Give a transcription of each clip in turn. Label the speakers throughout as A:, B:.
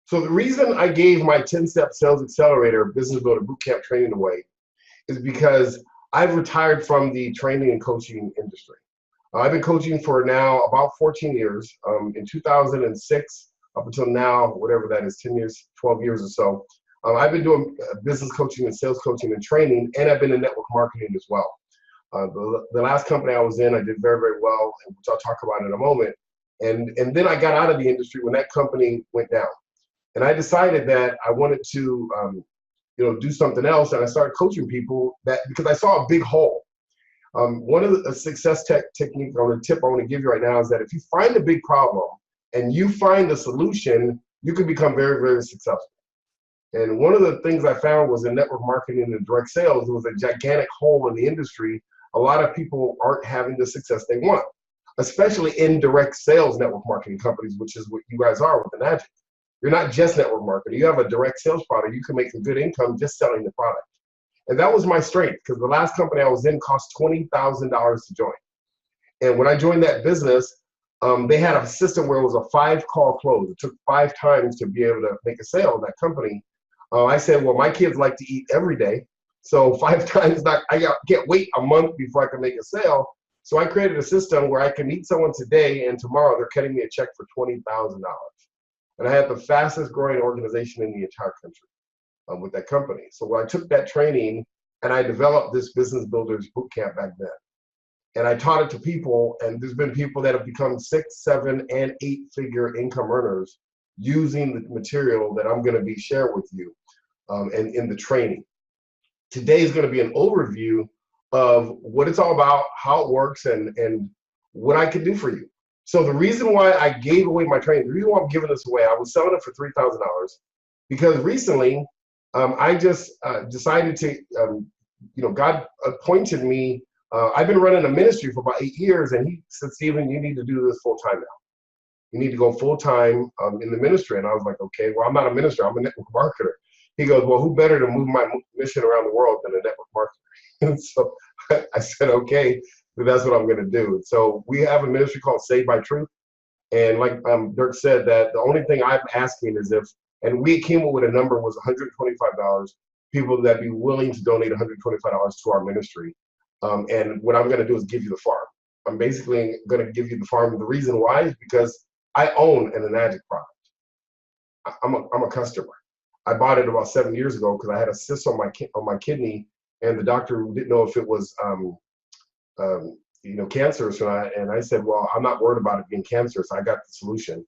A: So the reason I gave my 10-step sales accelerator business builder bootcamp training away is because I've retired from the training and coaching industry. I've been coaching for now about 14 years. In 2006 up until now, whatever that is, 10 years, 12 years or so, I've been doing business coaching and sales coaching and training, and I've been in network marketing as well. The last company I was in, I did very, very well, which I'll talk about in a moment. And then I got out of the industry when that company went down. And I decided that I wanted to do something else, and I started coaching people because I saw a big hole. One of the success technique or the tip I want to give you right now is that if you find a big problem and you find a solution, you can become very, very successful. And one of the things I found was in network marketing and direct sales, there was a gigantic hole in the industry. A lot of people aren't having the success they want, especially in direct sales network marketing companies, which is what you guys are with the Magic. You're not just network marketing. You have a direct sales product. You can make some good income just selling the product. And that was my strength, because the last company I was in cost $20,000 to join. And when I joined that business, they had a system where it was a 5-call close. It took 5 times to be able to make a sale in that company. I said, well, my kids like to eat every day. So 5 times, I can't wait a month before I can make a sale. So I created a system where I can meet someone today, and tomorrow they're cutting me a check for $20,000. And I had the fastest growing organization in the entire country with that company. So when I took that training and I developed this business builders bootcamp back then, and I taught it to people, and there's been people that have become 6, 7, and 8-figure income earners using the material that I'm going to be sharing with you and in the training. Today is going to be an overview of what it's all about, how it works, and what I can do for you. So the reason why I gave away my training, the reason why I'm giving this away, I was selling it for $3,000 because recently I just decided to, God appointed me. I've been running a ministry for about 8 years, and he said, Stephen, you need to do this full time now. You need to go full time in the ministry. And I was like, okay, well, I'm not a minister, I'm a network marketer. He goes, well, who better to move my mission around the world than a network marketer? And so I said, okay, that's what I'm going to do. So we have a ministry called Saved by Truth. And like Dirk said, that the only thing I'm asking is and we came up with a number was $125, people that be willing to donate $125 to our ministry. And what I'm going to do is give you the farm. I'm basically going to give you the farm. The reason why is because I own an Magic product. I'm a customer. I bought it about 7 years ago because I had a cyst on my kidney, and the doctor didn't know if it was cancerous or not. And I said, well, I'm not worried about it being cancerous. I got the solution.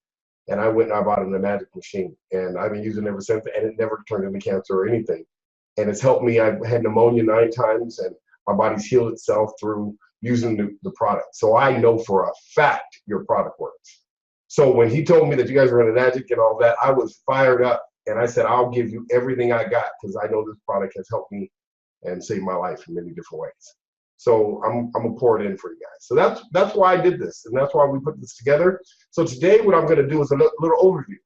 A: And I went and I bought a Magic machine, and I've been using it ever since, and it never turned into cancer or anything. And it's helped me. I've had pneumonia 9 times, and my body's healed itself through using the product. So I know for a fact your product works. So when he told me that you guys were in a Magic and all that, I was fired up. And I said, I'll give you everything I got, because I know this product has helped me and saved my life in many different ways. So I'm gonna pour it in for you guys. So that's why I did this, and that's why we put this together. So today what I'm gonna do is a little overview.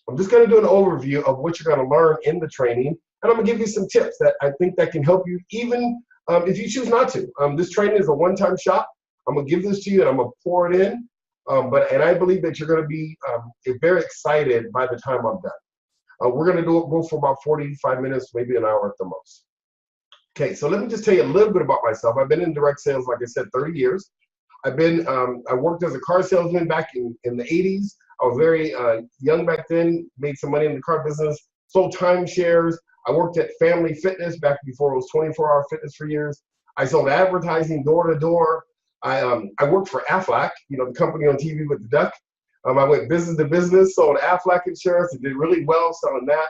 A: I'm just gonna do an overview of what you're gonna learn in the training, and I'm gonna give you some tips that I think that can help you even if you choose not to. This training is a one-time shot. I'm gonna give this to you and I'm gonna pour it in. And I believe that you're gonna be very excited by the time I'm done. We're gonna go for about 45 minutes, maybe an hour at the most. Okay, so let me just tell you a little bit about myself. I've been in direct sales, like I said, 30 years. I worked as a car salesman back in the 80s. I was very young back then, made some money in the car business, sold timeshares. I worked at Family Fitness back before it was 24-hour fitness for years. I sold advertising door to door. I worked for Aflac, the company on TV with the duck. I went business to business, sold Aflac insurance, and did really well selling that.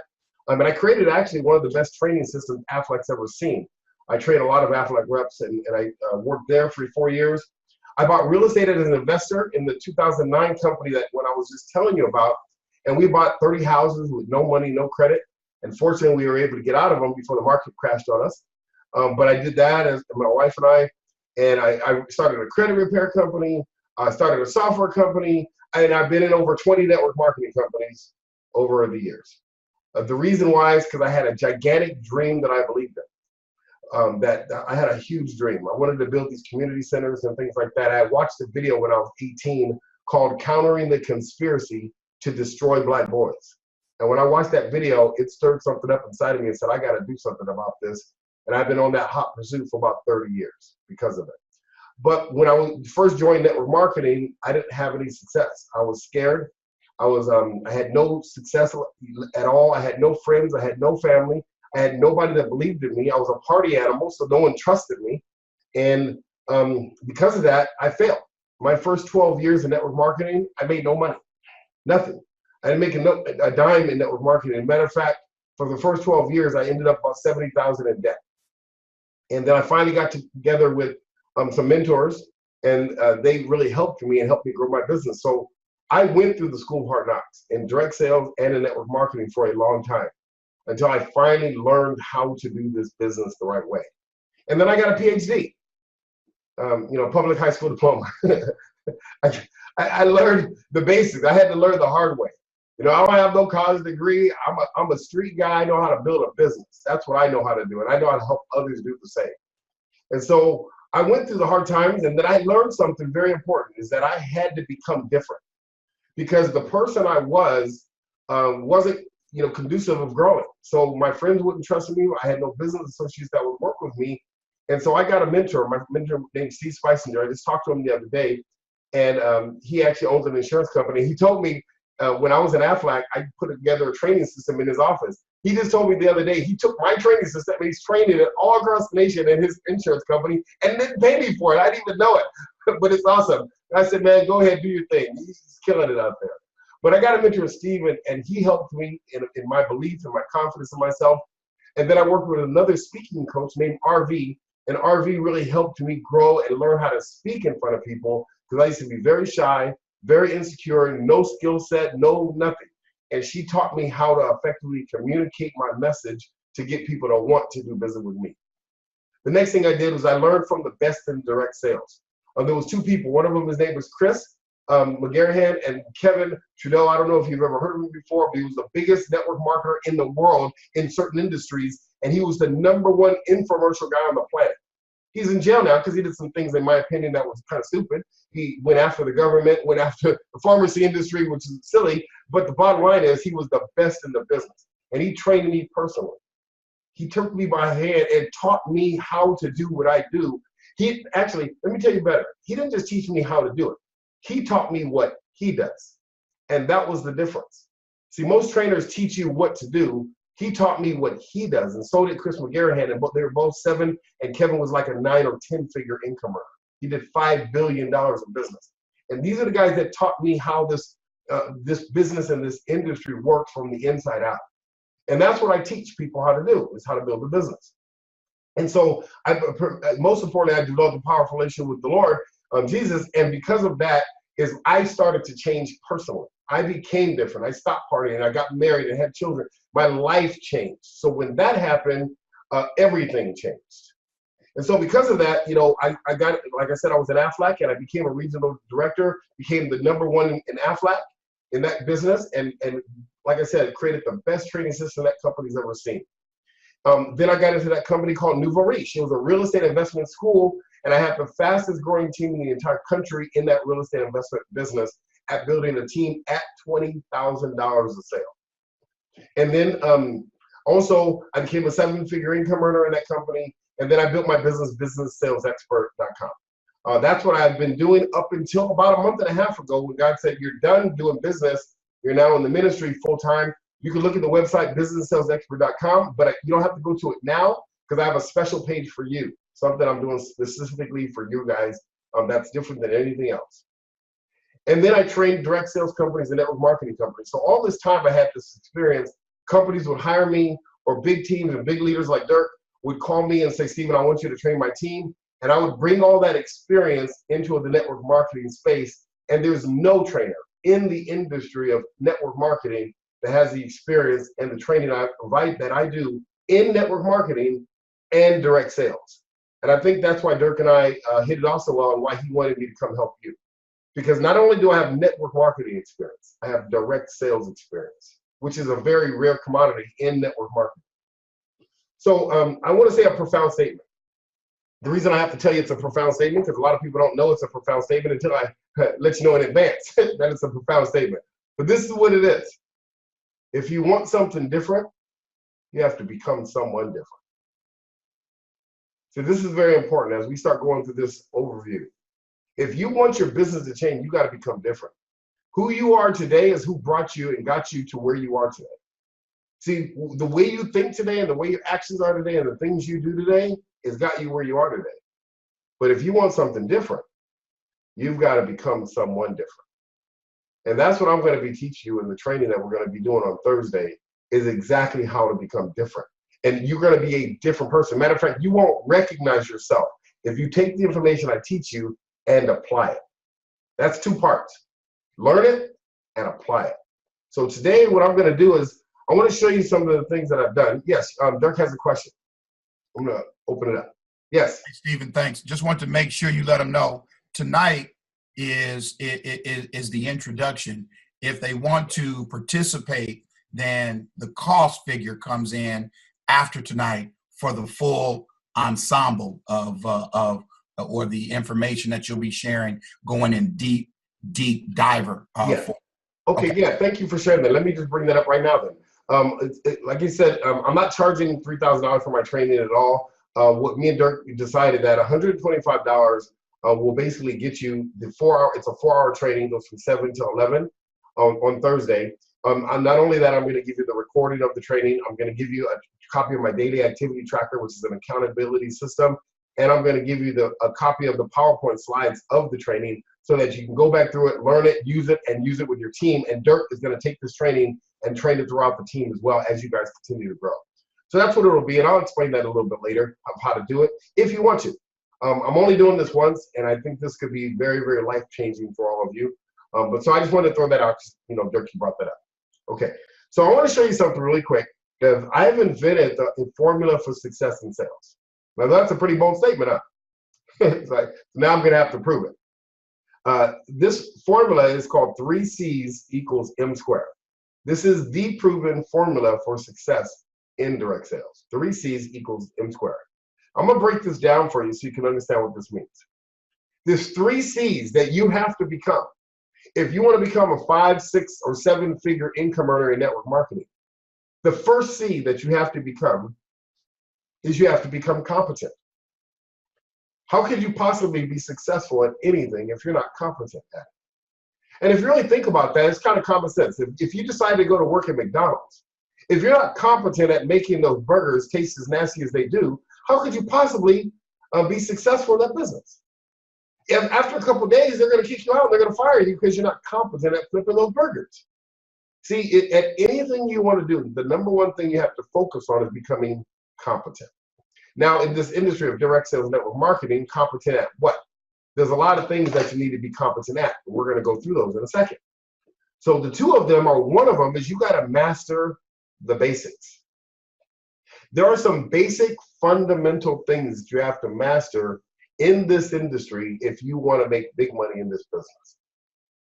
A: And I created actually one of the best training systems Aflac's ever seen. I trained a lot of Aflac reps, and I worked there for 4 years. I bought real estate as an investor in the 2009 company that when I was just telling you about, and we bought 30 houses with no money, no credit. And fortunately, we were able to get out of them before the market crashed on us. But I did that as my wife and I started a credit repair company. I started a software company, and I've been in over 20 network marketing companies over the years. The reason why is because I had a gigantic dream that I believed in. That I had a huge dream. I wanted to build these community centers and things like that. I watched a video when I was 18 called Countering the Conspiracy to Destroy Black Boys. And when I watched that video, it stirred something up inside of me and said, I got to do something about this. And I've been on that hot pursuit for about 30 years because of it. But when I was first joined network marketing, I didn't have any success. I was scared. I had no success at all. I had no friends. I had no family. I had nobody that believed in me. I was a party animal, so no one trusted me. And because of that, I failed. My first 12 years in network marketing, I made no money, nothing. I didn't make a dime in network marketing. As a matter of fact, for the first 12 years, I ended up about 70,000 in debt. And then I finally got together with some mentors, and they really helped me and helped me grow my business. So I went through the school of hard knocks in direct sales and in network marketing for a long time until I finally learned how to do this business the right way. And then I got a PhD, public high school diploma. I learned the basics. I had to learn the hard way. I don't have no college degree. I'm a street guy. I know how to build a business. That's what I know how to do, and I know how to help others do the same. And so I went through the hard times, and then I learned something very important, is that I had to become different, because the person I wasn't conducive of growing. So my friends wouldn't trust me. I had no business associates that would work with me. And so I got a mentor. My mentor named Steve Spicinger. I just talked to him the other day, and he actually owns an insurance company. He told me when I was in Aflac, I put together a training system in his office. He just told me the other day, he took my training system and he's training it all across the nation in his insurance company and didn't pay me for it. I didn't even know it, but it's awesome. And I said, man, go ahead, do your thing. He's killing it out there. But I got a mentor, Steve, and he helped me in my belief and my confidence in myself. And then I worked with another speaking coach named RV, and RV really helped me grow and learn how to speak in front of people, because I used to be very shy, very insecure, no skill set, no nothing. And she taught me how to effectively communicate my message to get people to want to do business with me. The next thing I did was I learned from the best in direct sales. There was two people. One of them, his name was Chris McGarrahan, and Kevin Trudell. I don't know if you've ever heard of him before, but he was the biggest network marketer in the world in certain industries, and he was the #1 infomercial guy on the planet. He's in jail now because he did some things, in my opinion, that was kind of stupid. He went after the government, went after the pharmacy industry, which is silly. But the bottom line is he was the best in the business. And he trained me personally. He took me by hand and taught me how to do what I do. He actually, let me tell you better. He didn't just teach me how to do it. He taught me what he does. And that was the difference. See, most trainers teach you what to do. He taught me what he does, and so did Chris McGarrahan, and they were both 7, and Kevin was like a 9 or 10-figure income earner. He did $5 billion in business. And these are the guys that taught me how this business and this industry works from the inside out. And that's what I teach people how to do, is how to build a business. And so most importantly, I developed a powerful relationship with the Lord, Jesus, and because of that is I started to change personally. I became different. I stopped partying. I got married and had children. My life changed. So when that happened, everything changed. And so because of that, I got, like I said, I was at Aflac, and I became a regional director, became the #1 in Aflac in that business. And like I said, created the best training system that company's ever seen. Then I got into that company called Nouveau Riche. It was a real estate investment school, and I had the fastest growing team in the entire country in that real estate investment business, at building a team at $20,000 a sale. And then also I became a 7-figure income earner in that company. And then I built my business, businesssalesexpert.com. That's what I've been doing up until about a month and a half ago, when God said, you're done doing business. You're now in the ministry full time. You can look at the website, businesssalesexpert.com, but you don't have to go to it now, because I have a special page for you, something I'm doing specifically for you guys that's different than anything else. And then I trained direct sales companies and network marketing companies. So all this time I had this experience. Companies would hire me, or big teams and big leaders like Dirk would call me and say, Stephen, I want you to train my team. And I would bring all that experience into the network marketing space. And there's no trainer in the industry of network marketing that has the experience and the training I provide that I do in network marketing and direct sales. And I think that's why Dirk and I hit it off so well, and why he wanted me to come help you. Because not only do I have network marketing experience, I have direct sales experience, which is a very rare commodity in network marketing. So I want to say a profound statement. The reason I have to tell you it's a profound statement, because a lot of people don't know it's a profound statement until I let you know in advance that it's a profound statement. But this is what it is. If you want something different, you have to become someone different. So this is very important as we start going through this overview. If you want your business to change, you got to become different. Who you are today is who brought you and got you to where you are today. See, the way you think today and the way your actions are today and the things you do today has got you where you are today. But if you want something different, you've got to become someone different. And that's what I'm going to be teaching you in the training that we're going to be doing on Thursday, is exactly how to become different. And you're going to be a different person. Matter of fact, you won't recognize yourself if you take the information I teach you and apply it. That's two parts. Learn it and apply it. So today what I'm going to do is I want to show you some of the things that I've done. Yes, Dirk has a question. I'm going to open it up. Yes.
B: Hey, Stephen, thanks. Just want to make sure you let them know tonight is the introduction. If they want to participate, then the cost figure comes in after tonight for the full ensemble of or the information that you'll be sharing, going in deep diver.
A: Yeah. Okay, yeah, thank you for sharing that. Let me just bring that up right now then. Like you said, I'm not charging $3,000 for my training at all. What me and Dirk decided that $125 will basically get you the 4-hour, it's a 4-hour training, goes from 7 to 11 on Thursday. And not only that, I'm going to give you the recording of the training. I'm going to give you a copy of my daily activity tracker, which is an accountability system. And I'm going to give you a copy of the PowerPoint slides of the training so that you can go back through it, learn it, use it, and use it with your team. And Dirk is going to take this training and train it throughout the team as well as you guys continue to grow. So that's what it'll be. And I'll explain that a little bit later of how to do it if you want to. I'm only doing this once, and I think this could be very, very life-changing for all of you. But so I just wanted to throw that out. You know, Dirk, you brought that up. Okay. So I want to show you something really quick. Because I've invented the formula for success in sales. Now that's a pretty bold statement, huh? It's like, now I'm going to have to prove it. This formula is called 3 C's equals M squared. This is the proven formula for success in direct sales. 3 C's equals M squared. I'm going to break this down for you so you can understand what this means. There's 3 C's that you have to become if you want to become a 5, 6, or 7-figure income earner in network marketing. The first C that you have to become is you have to become competent. How could you possibly be successful at anything if you're not competent at it? And if you really think about that, it's kind of common sense. If you decide to go to work at McDonald's, if you're not competent at making those burgers taste as nasty as they do, how could you possibly be successful in that business? If after a couple of days, they're going to kick you out and they're going to fire you because you're not competent at flipping those burgers. See, at anything you want to do, the number one thing you have to focus on is becoming competent. Now, in this industry of direct sales network marketing, competent at what? There's a lot of things that you need to be competent at. We're going to go through those in a second. So the two of them are, one of them is you got to master the basics. There are some basic fundamental things that you have to master in this industry if you want to make big money in this business.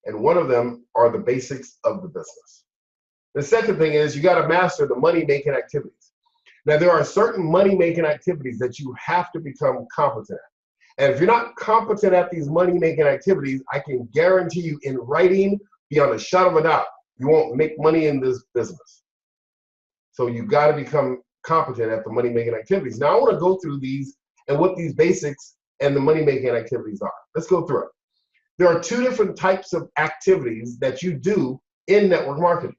A: And one of them are the basics of the business. The second thing is you got to master the money-making activities. Now, there are certain money-making activities that you have to become competent at. And if you're not competent at these money-making activities, I can guarantee you in writing, beyond a shadow of a doubt, you won't make money in this business. So you got to become competent at the money-making activities. Now, I want to go through these and what these basics and the money-making activities are. Let's go through it. There are 2 different types of activities that you do in network marketing.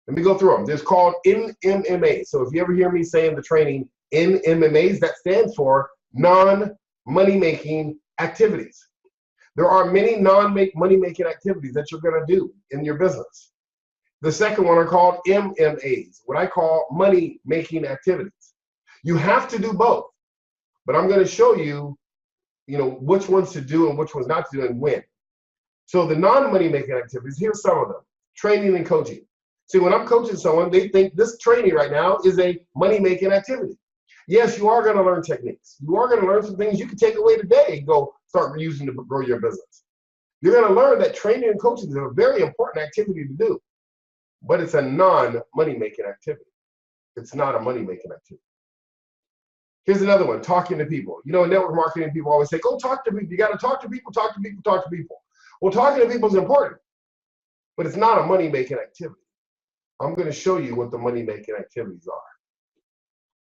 A: Let me go through them. There's called NMMA. So if you ever hear me say in the training NMMAs, that stands for non-money-making activities. There are many non-money-making activities that you're going to do in your business. The second one are called MMAs, what I call money-making activities. You have to do both, but I'm going to show you, which ones to do and which ones not to do and when. So the non-money-making activities, here's some of them. Training and coaching. See, when I'm coaching someone, they think this training right now is a money-making activity. Yes, you are going to learn techniques. You are going to learn some things you can take away today and go start using to grow your business. You're going to learn that training and coaching is a very important activity to do, but it's a non-money-making activity. It's not a money-making activity. Here's another one, talking to people. In network marketing, people always say, go talk to people. You got to talk to people, talk to people, talk to people. Well, talking to people is important, but it's not a money-making activity. I'm going to show you what the money-making activities are.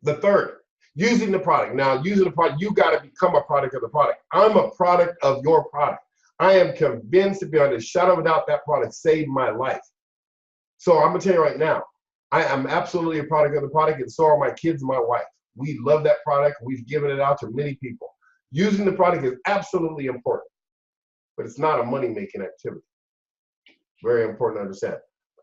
A: The third, using the product. Now, using the product, you got to become a product of the product. I'm a product of your product. I am convinced beyond a shadow of a doubt that product saved my life. So I'm going to tell you right now, I am absolutely a product of the product, and so are my kids and my wife. We love that product. We've given it out to many people. Using the product is absolutely important, but it's not a money-making activity. Very important to understand.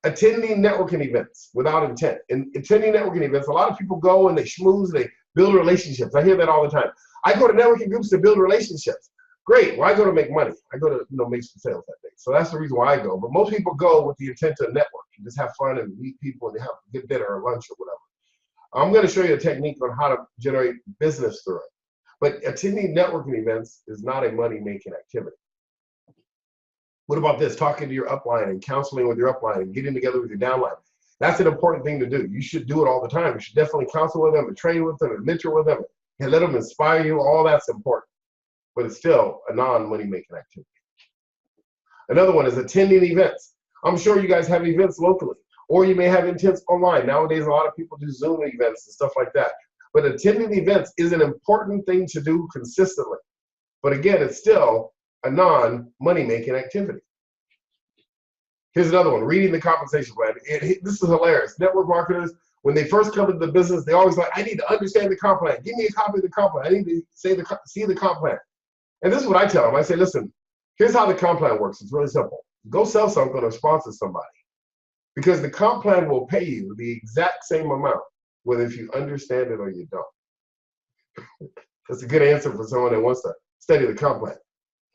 A: Attending networking events without intent. And attending networking events, a lot of people go and they schmooze, they build relationships. I hear that all the time. I go to networking groups to build relationships. Great. Well, I go to make money. I go to make some sales that day. So that's the reason why I go. But most people go with the intent to network and just have fun and meet people and have get dinner or lunch or whatever. I'm going to show you a technique on how to generate business through it. But attending networking events is not a money-making activity. What about this? Talking to your upline and counseling with your upline and getting together with your downline. That's an important thing to do. You should do it all the time. You should definitely counsel with them and train with them and mentor with them and let them inspire you. All that's important. But it's still a non-money-making activity. Another one is attending events. I'm sure you guys have events locally, or you may have events online. Nowadays, a lot of people do Zoom events and stuff like that. But attending events is an important thing to do consistently. But again, it's still a non-money-making activity. Here's another one, reading the compensation plan. This is hilarious. Network marketers, when they first come into the business, they always like, I need to understand the comp plan. Give me a copy of the comp plan. I need to see the comp plan. And this is what I tell them. I say, listen, here's how the comp plan works. It's really simple. Go sell something or sponsor somebody. Because the comp plan will pay you the exact same amount, whether if you understand it or you don't. That's a good answer for someone that wants to study the comp plan.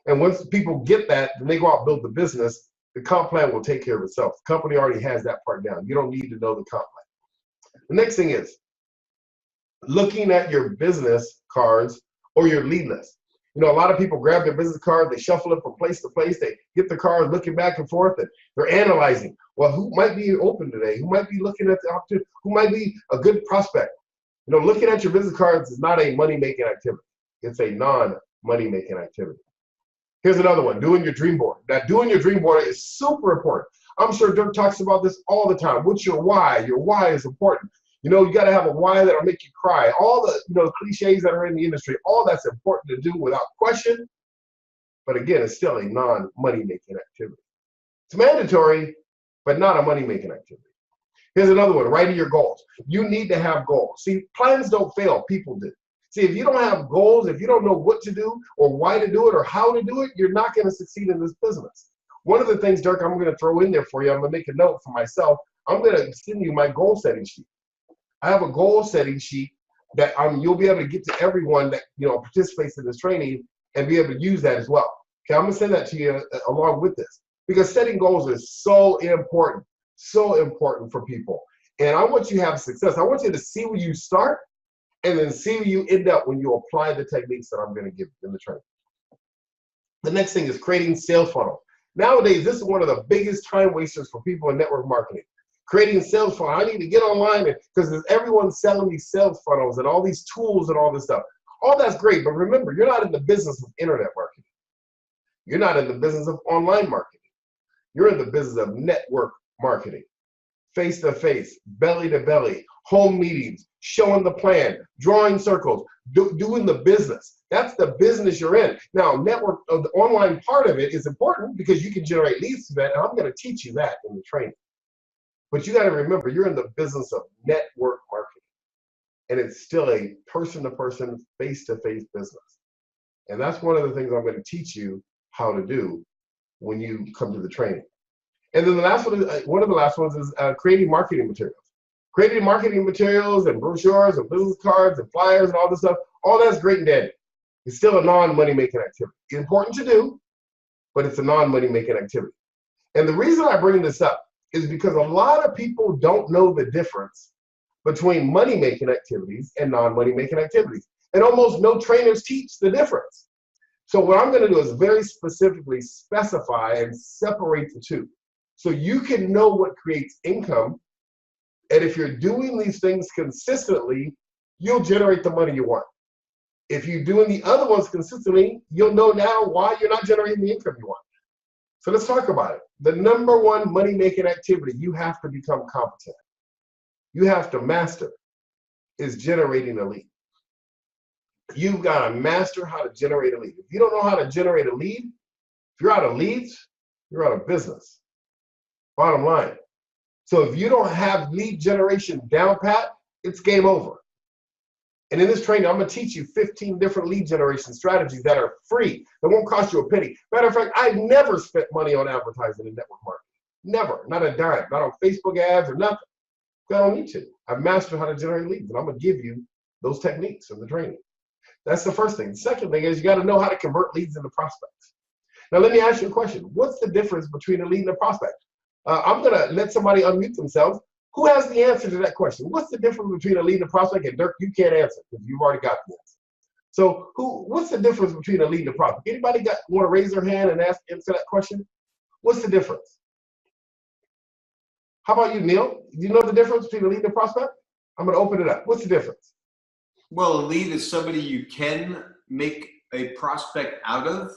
A: And once people get that, then they go out and build the business, the comp plan will take care of itself. The company already has that part down. You don't need to know the comp plan. The next thing is looking at your business cards or your lead list. You know, a lot of people grab their business card, they shuffle it from place to place, they get the card looking back and forth, and they're analyzing, well, who might be open today? Who might be looking at the opportunity? Who might be a good prospect? You know, looking at your business cards is not a money-making activity. It's a non-money-making activity. Here's another one, doing your dream board. Now, doing your dream board is super important. I'm sure Dirk talks about this all the time. What's your why? Your why is important. You know, you got to have a why that'll make you cry. All the cliches that are in the industry, all that's important to do without question. But again, it's still a non-money-making activity. It's mandatory, but not a money-making activity. Here's another one, writing your goals. You need to have goals. See, plans don't fail, people do. See, if you don't have goals, if you don't know what to do or why to do it or how to do it, you're not going to succeed in this business. One of the things, Dirk, I'm going to throw in there for you, I'm going to make a note for myself. I'm going to send you my goal setting sheet. I have a goal setting sheet that you'll be able to get to everyone that participates in this training and be able to use that as well. Okay, I'm going to send that to you along with this because setting goals is so important for people. And I want you to have success. I want you to see where you start and then see where you end up when you apply the techniques that I'm going to give you in the training. The next thing is creating sales funnels. Nowadays, this is one of the biggest time wasters for people in network marketing. Creating sales funnels. I need to get online because everyone's selling these sales funnels and all these tools and all this stuff. All that's great, but remember, you're not in the business of internet marketing. You're not in the business of online marketing. You're in the business of network marketing. Face-to-face, belly-to-belly, home meetings, showing the plan, drawing circles, doing the business. That's the business you're in. Now, the online part of it is important because you can generate leads to that, and I'm going to teach you that in the training. But you got to remember, you're in the business of network marketing, and it's still a person-to-person, face-to-face business. And that's one of the things I'm going to teach you how to do when you come to the training. And then the last one is, one of the last ones is creating marketing materials. Creating marketing materials and brochures and business cards and flyers and all this stuff, all that's great and dandy. It's still a non-money-making activity. It's important to do, but it's a non-money-making activity. And the reason I bring this up is because a lot of people don't know the difference between money-making activities and non-money-making activities. And almost no trainers teach the difference. So what I'm going to do is very specifically specify and separate the two. So you can know what creates income. And if you're doing these things consistently, you'll generate the money you want. If you're doing the other ones consistently, you'll know now why you're not generating the income you want. So let's talk about it. The number one money-making activity you have to become competent, you have to master, is generating a lead. You've got to master how to generate a lead. If you don't know how to generate a lead, if you're out of leads, you're out of business. Bottom line. So if you don't have lead generation down pat, it's game over. And in this training, I'm going to teach you 15 different lead generation strategies that are free, that won't cost you a penny. Matter of fact, I've never spent money on advertising in network marketing. Never. Not a dime. Not on Facebook ads or nothing. I don't need to. I've mastered how to generate leads, and I'm going to give you those techniques in the training. That's the first thing. The second thing is you got to know how to convert leads into prospects. Now, let me ask you a question. What's the difference between a lead and a prospect? I'm going to let somebody unmute themselves. Who has the answer to that question? What's the difference between a lead and a prospect? And Dirk, you can't answer because you've already got the answer. So what's the difference between a lead and a prospect? Anybody want to raise their hand and answer that question? What's the difference? How about you, Neil? Do you know the difference between a lead and a prospect? I'm going to open it up. What's the difference?
C: Well, a lead is somebody you can make a prospect out of,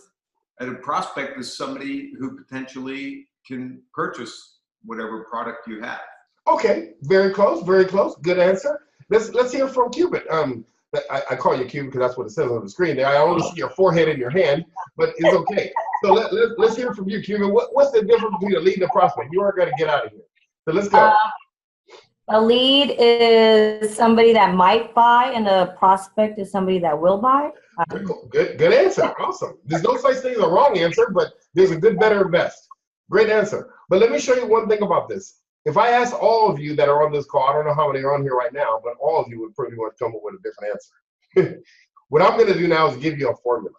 C: and a prospect is somebody who potentially can purchase whatever product you have.
A: Okay, very close, very close. Good answer. Let's hear from Cuban. I call you Cuban because that's what it says on the screen there. I only see your forehead in your hand, but it's okay. So let's hear from you, Cuban. What's the difference between a lead and a prospect? You are going to get out of here. So let's go.
D: A lead is somebody that might buy, and a prospect is somebody that will buy.
A: Good answer. Awesome. There's no such thing as a wrong answer, but there's a good, better, and best. Great answer. But let me show you one thing about this. If I ask all of you that are on this call, I don't know how many are on here right now, but all of you would pretty much come up with a different answer. What I'm going to do now is give you a formula.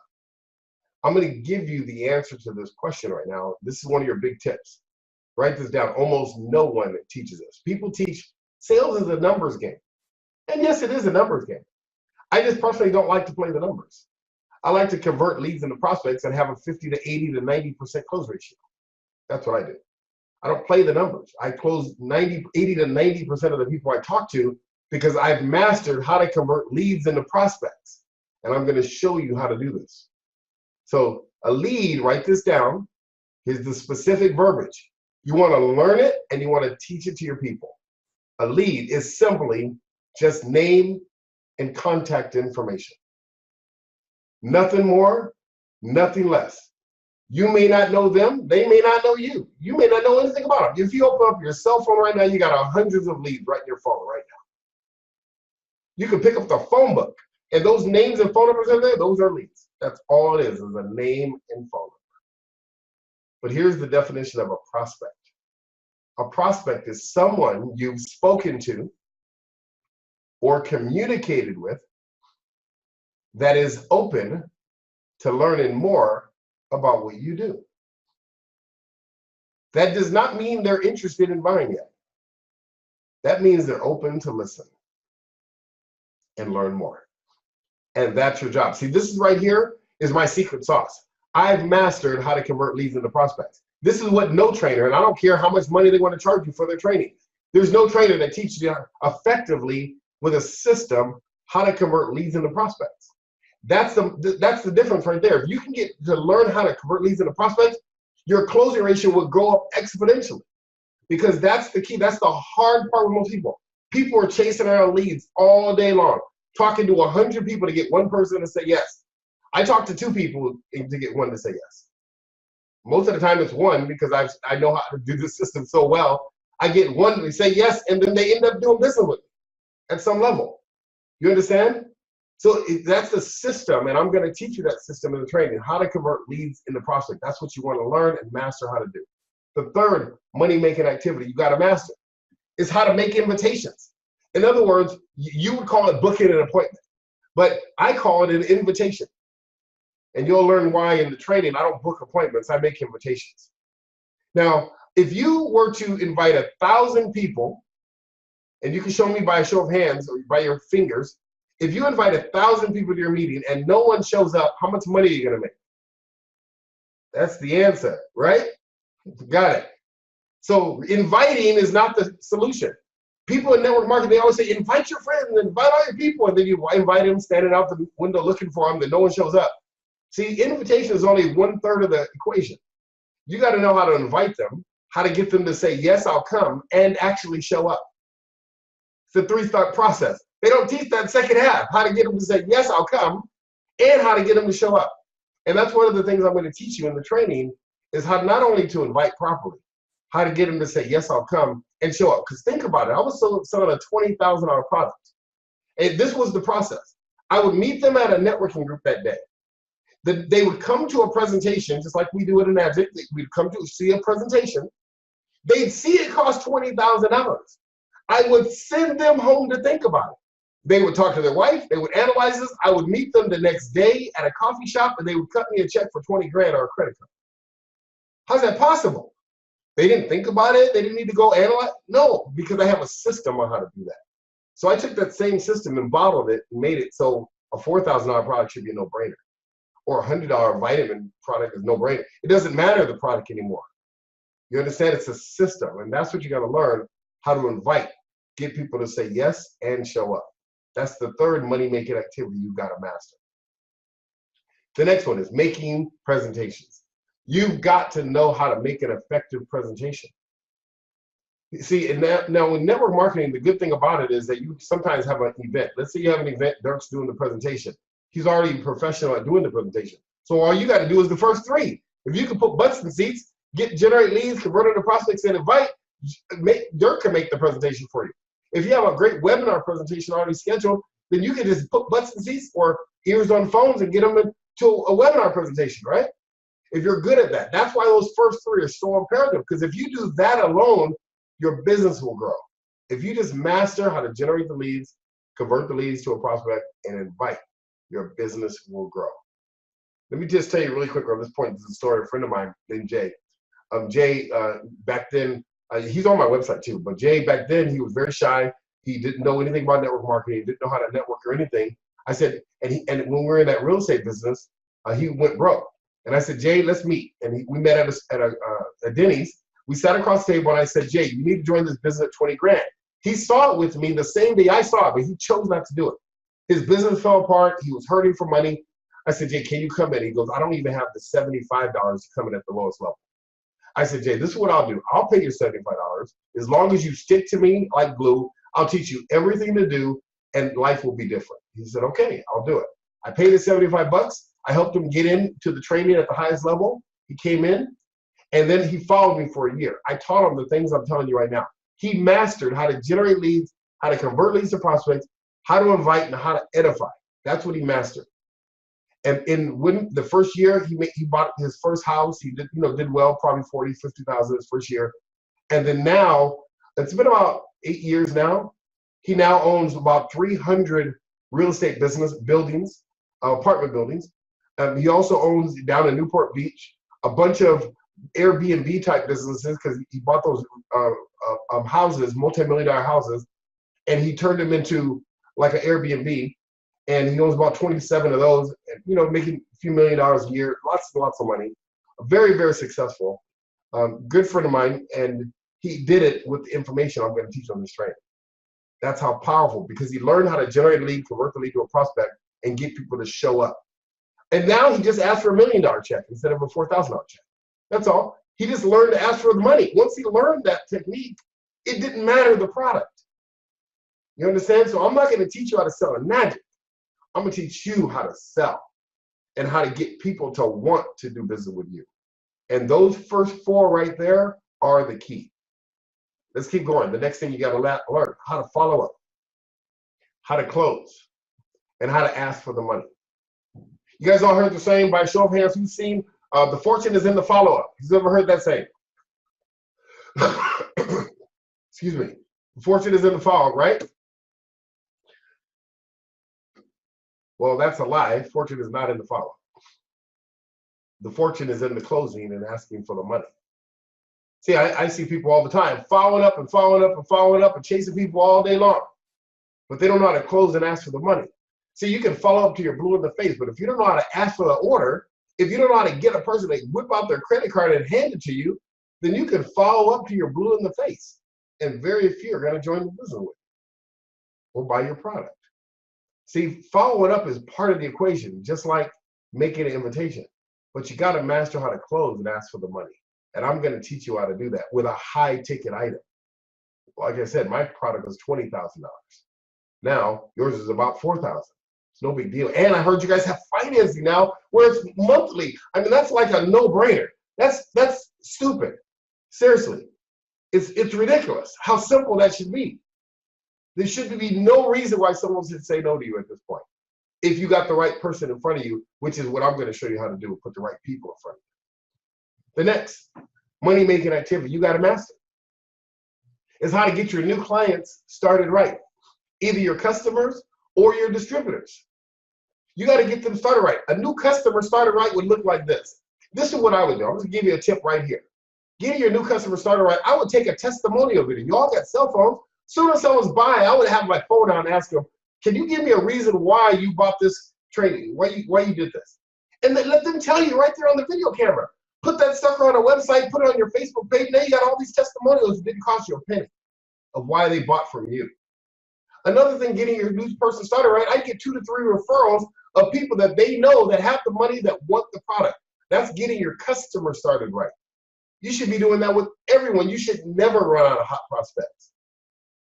A: I'm going to give you the answer to this question right now. This is one of your big tips. Write this down. Almost no one teaches this. People teach sales is a numbers game. And yes, it is a numbers game. I just personally don't like to play the numbers. I like to convert leads into prospects and have a 50 to 80 to 90% close ratio. That's what I do. I don't play the numbers. I close 80 to 90% of the people I talk to because I've mastered how to convert leads into prospects. And I'm going to show you how to do this. So a lead, write this down, is the specific verbiage. You want to learn it and you want to teach it to your people. A lead is simply just name and contact information. Nothing more, nothing less. You may not know them. They may not know you. You may not know anything about them. If you open up your cell phone right now, you got hundreds of leads right in your phone right now. You can pick up the phone book, and those names and phone numbers are there. Those are leads. That's all it is a name and phone number. But here's the definition of a prospect. A prospect is someone you've spoken to or communicated with that is open to learning more about what you do. That does not mean they're interested in buying yet. That means they're open to listen and learn more. And that's your job. See, this is right here is my secret sauce. I've mastered how to convert leads into prospects. This is what no trainer, and I don't care how much money they want to charge you for their training. There's no trainer that teaches you effectively with a system how to convert leads into prospects. That's the difference right there. If you can get to learn how to convert leads into prospects, your closing ratio will go up exponentially. Because that's the key. That's the hard part with most people. People are chasing around leads all day long, talking to 100 people to get one person to say yes. I talk to 2 people to get one to say yes. Most of the time it's one because I know how to do the system so well. I get one to say yes, and then they end up doing business with me at some level. You understand? So that's the system, and I'm going to teach you that system in the training, how to convert leads into prospects. That's what you want to learn and master how to do. The third money-making activity you got to master is how to make invitations. In other words, you would call it booking an appointment, but I call it an invitation. And you'll learn why in the training. I don't book appointments, I make invitations. Now, if you were to invite 1,000 people, and you can show me by a show of hands or by your fingers, if you invite 1,000 people to your meeting and no one shows up, how much money are you going to make? That's the answer, right? Got it. So inviting is not the solution. People in network marketing, they always say, invite your friends, invite all your people, and then you invite them standing out the window looking for them, then no one shows up. See, invitation is only 1/3 of the equation. You got to know how to invite them, how to get them to say, yes, I'll come, and actually show up. It's a three-step process. They don't teach that second half, how to get them to say, yes, I'll come, and how to get them to show up. And that's one of the things I'm going to teach you in the training is how not only to invite properly, how to get them to say, yes, I'll come, and show up. Because think about it. I was selling a $20,000 product. And this was the process. I would meet them at a networking group that day. They would come to a presentation, just like we do at an Advent. We'd come to see a presentation. They'd see it cost $20,000. I would send them home to think about it. They would talk to their wife. They would analyze this. I would meet them the next day at a coffee shop, and they would cut me a check for 20 grand or a credit card. How's that possible? They didn't think about it. They didn't need to go analyze. No, because I have a system on how to do that. So I took that same system and bottled it and made it so a $4,000 product should be a no-brainer. Or a $100 vitamin product is no-brainer. It doesn't matter the product anymore. You understand? It's a system, and that's what you got to learn, how to invite, get people to say yes and show up. That's the third money-making activity you've got to master. The next one is making presentations. You've got to know how to make an effective presentation. You see, and now in network marketing, the good thing about it is that you sometimes have an event. Let's say you have an event, Dirk's doing the presentation. He's already professional at doing the presentation. So all you got to do is the first three. If you can put butts in seats, generate leads, convert them to prospects, and invite, Dirk can make the presentation for you. If you have a great webinar presentation already scheduled, then you can just put butts in seats or ears on phones and get them to a webinar presentation, right? If you're good at that. That's why those first three are so imperative, because if you do that alone, your business will grow. If you just master how to generate the leads, convert the leads to a prospect, and invite, your business will grow. Let me just tell you really quick on this point. This is a story of a friend of mine named Jay. Jay, back then, he's on my website too, but Jay, back then, he was very shy. He didn't know anything about network marketing, didn't know how to network or anything. I said, and when we were in that real estate business, he went broke. And I said, Jay, let's meet. And we met at a Denny's. We sat across the table, and I said, Jay, you need to join this business at 20 grand. He saw it with me the same day I saw it, but he chose not to do it. His business fell apart. He was hurting for money. I said, Jay, can you come in? He goes, I don't even have the $75 to come in at the lowest level. I said, Jay, this is what I'll do. I'll pay you $75. As long as you stick to me like glue, I'll teach you everything to do, and life will be different. He said, okay, I'll do it. I paid him $75. I helped him get into the training at the highest level. He came in, and then he followed me for a year. I taught him the things I'm telling you right now. He mastered how to generate leads, how to convert leads to prospects, how to invite, and how to edify. That's what he mastered. And when the first year he bought his first house, he did well, probably 40, 50,000 his first year. And then now, it's been about 8 years now. He now owns about 300 real estate business buildings, apartment buildings. He also owns down in Newport Beach a bunch of Airbnb type businesses, because he bought those houses, multi-million-dollar houses, and he turned them into like an Airbnb. And he owns about 27 of those, making a few $1 million a year, lots and lots of money. Very, very successful. Good friend of mine, and he did it with the information I'm going to teach on this training. That's how powerful, because he learned how to generate a lead, convert the lead to a prospect, and get people to show up. And now he just asked for $1 million check instead of a $4,000 check. That's all. He just learned to ask for the money. Once he learned that technique, it didn't matter the product. You understand? So I'm not going to teach you how to sell a magic. I'm going to teach you how to sell and how to get people to want to do business with you. And those first four right there are the key. Let's keep going. The next thing you got to learn, how to follow up, how to close, and how to ask for the money. You guys all heard the saying, by show of hands, who's seen the fortune is in the follow-up? Who's ever heard that saying? Excuse me. The fortune is in the follow-up, right? Well, that's a lie. Fortune is not in the follow-up. The fortune is in the closing and asking for the money. See, I see people all the time following up and following up and following up and chasing people all day long, but they don't know how to close and ask for the money. See, you can follow up to your blue in the face, but if you don't know how to ask for the order, if you don't know how to get a person to whip out their credit card and hand it to you, then you can follow up to your blue in the face, and very few are going to join the business with you or buy your product. See, following up is part of the equation, just like making an invitation. But you got to master how to close and ask for the money. And I'm going to teach you how to do that with a high ticket item. Like I said, my product was $20,000. Now yours is about $4,000. It's no big deal. And I heard you guys have financing now where it's monthly. I mean, that's like a no-brainer. That's stupid. Seriously. It's ridiculous how simple that should be. There should be no reason why someone should say no to you at this point. If you got the right person in front of you, which is what I'm going to show you how to do, put the right people in front of you. The next money-making activity you got to master is how to get your new clients started right. Either your customers or your distributors. You got to get them started right. A new customer started right would look like this. This is what I would do. I'm going to give you a tip right here. Getting your new customer started right, I would take a testimonial video. You all got cell phones. As soon as someone's buying, I would have my phone out and ask them, can you give me a reason why you bought this training? Why you did this? And then let them tell you right there on the video camera. Put that sucker on a website, put it on your Facebook page. Now you got all these testimonials that didn't cost you a penny of why they bought from you. Another thing, getting your new person started right, I get 2 to 3 referrals of people that they know that have the money that want the product. That's getting your customer started right. You should be doing that with everyone. You should never run out of hot prospects.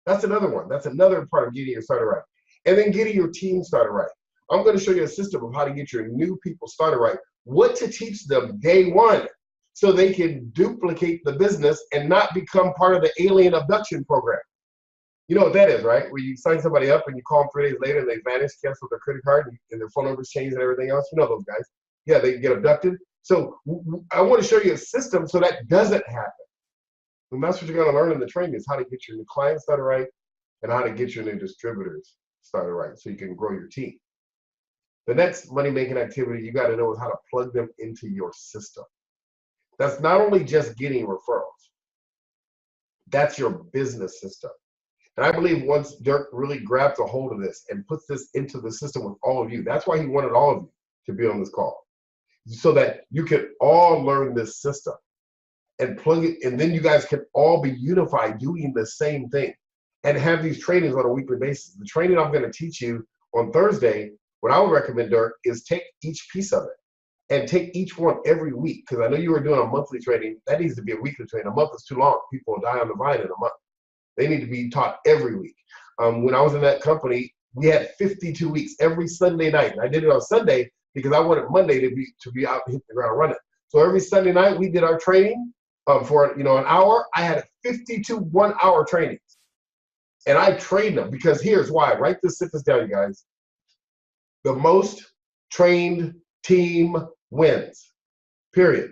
A: That's another one. That's another part of getting your started right. And then getting your team started right. I'm going to show you a system of how to get your new people started right, what to teach them day one so they can duplicate the business and not become part of the alien abduction program. You know what that is, right? Where you sign somebody up and you call them 3 days later and they vanish, cancel their credit card, and their phone numbers change and everything else. You know those guys. Yeah, they get abducted. So I want to show you a system so that doesn't happen. And that's what you're going to learn in the training is how to get your new clients started right and how to get your new distributors started right so you can grow your team. The next money-making activity you got to know is how to plug them into your system. That's not only just getting referrals. That's your business system. And I believe once Dirk really grabs a hold of this and puts this into the system with all of you, that's why he wanted all of you to be on this call, so that you can all learn this system and plug it, and then you guys can all be unified doing the same thing and have these trainings on a weekly basis. The training I'm going to teach you on Thursday, what I would recommend, Dirk, is take each piece of it and take each one every week, because I know you were doing a monthly training. That needs to be a weekly training. A month is too long. People will die on the vine in a month. They need to be taught every week. When I was in that company, we had 52 weeks every Sunday night. And I did it on Sunday because I wanted Monday to be out and hit the ground running. So every Sunday night we did our training for an hour. I had 52 one-hour trainings. And I trained them because here's why. Sit this down, you guys. The most trained team wins. Period.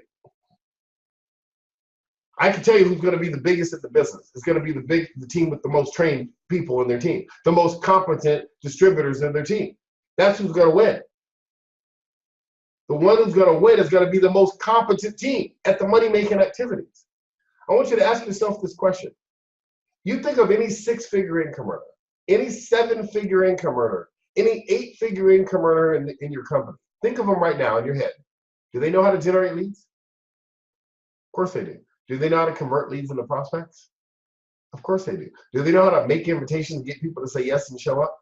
A: I can tell you who's going to be the biggest at the business. It's going to be the team with the most trained people in their team, the most competent distributors in their team. That's who's going to win. The one who's going to win is going to be the most competent team at the money-making activities. I want you to ask yourself this question. You think of any 6-figure income earner, any 7-figure income earner, any 8-figure income earner in your company. Think of them right now in your head. Do they know how to generate leads? Of course they do. Do they know how to convert leads into prospects? Of course they do. Do they know how to make invitations, get people to say yes and show up?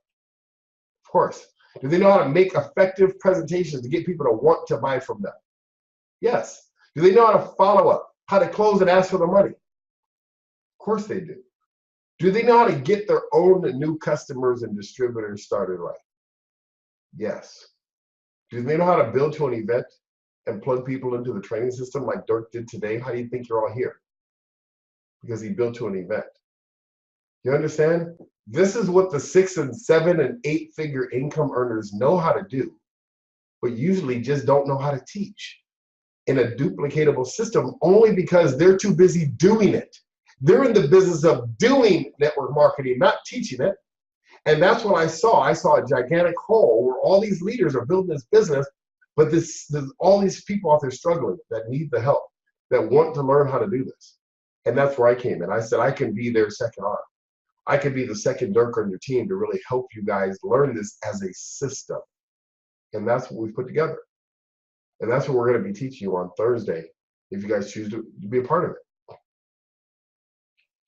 A: Of course. Do they know how to make effective presentations to get people to want to buy from them? Yes. Do they know how to follow up, how to close and ask for the money? Of course they do. Do they know how to get their own new customers and distributors started right? Yes. Do they know how to build to an event and plug people into the training system like Dirk did today? How do you think you're all here? Because he built to an event. You understand? This is what the 6 and 7 and 8-figure income earners know how to do, but usually just don't know how to teach in a duplicatable system only because they're too busy doing it. They're in the business of doing network marketing, not teaching it. And that's what I saw. I saw a gigantic hole where all these leaders are building this business, but there's all these people out there struggling that need the help, that want to learn how to do this. And that's where I came in. I said, I can be their second arm. I can be the second Dirk on your team to really help you guys learn this as a system. And that's what we've put together. And that's what we're going to be teaching you on Thursday if you guys choose to be a part of it.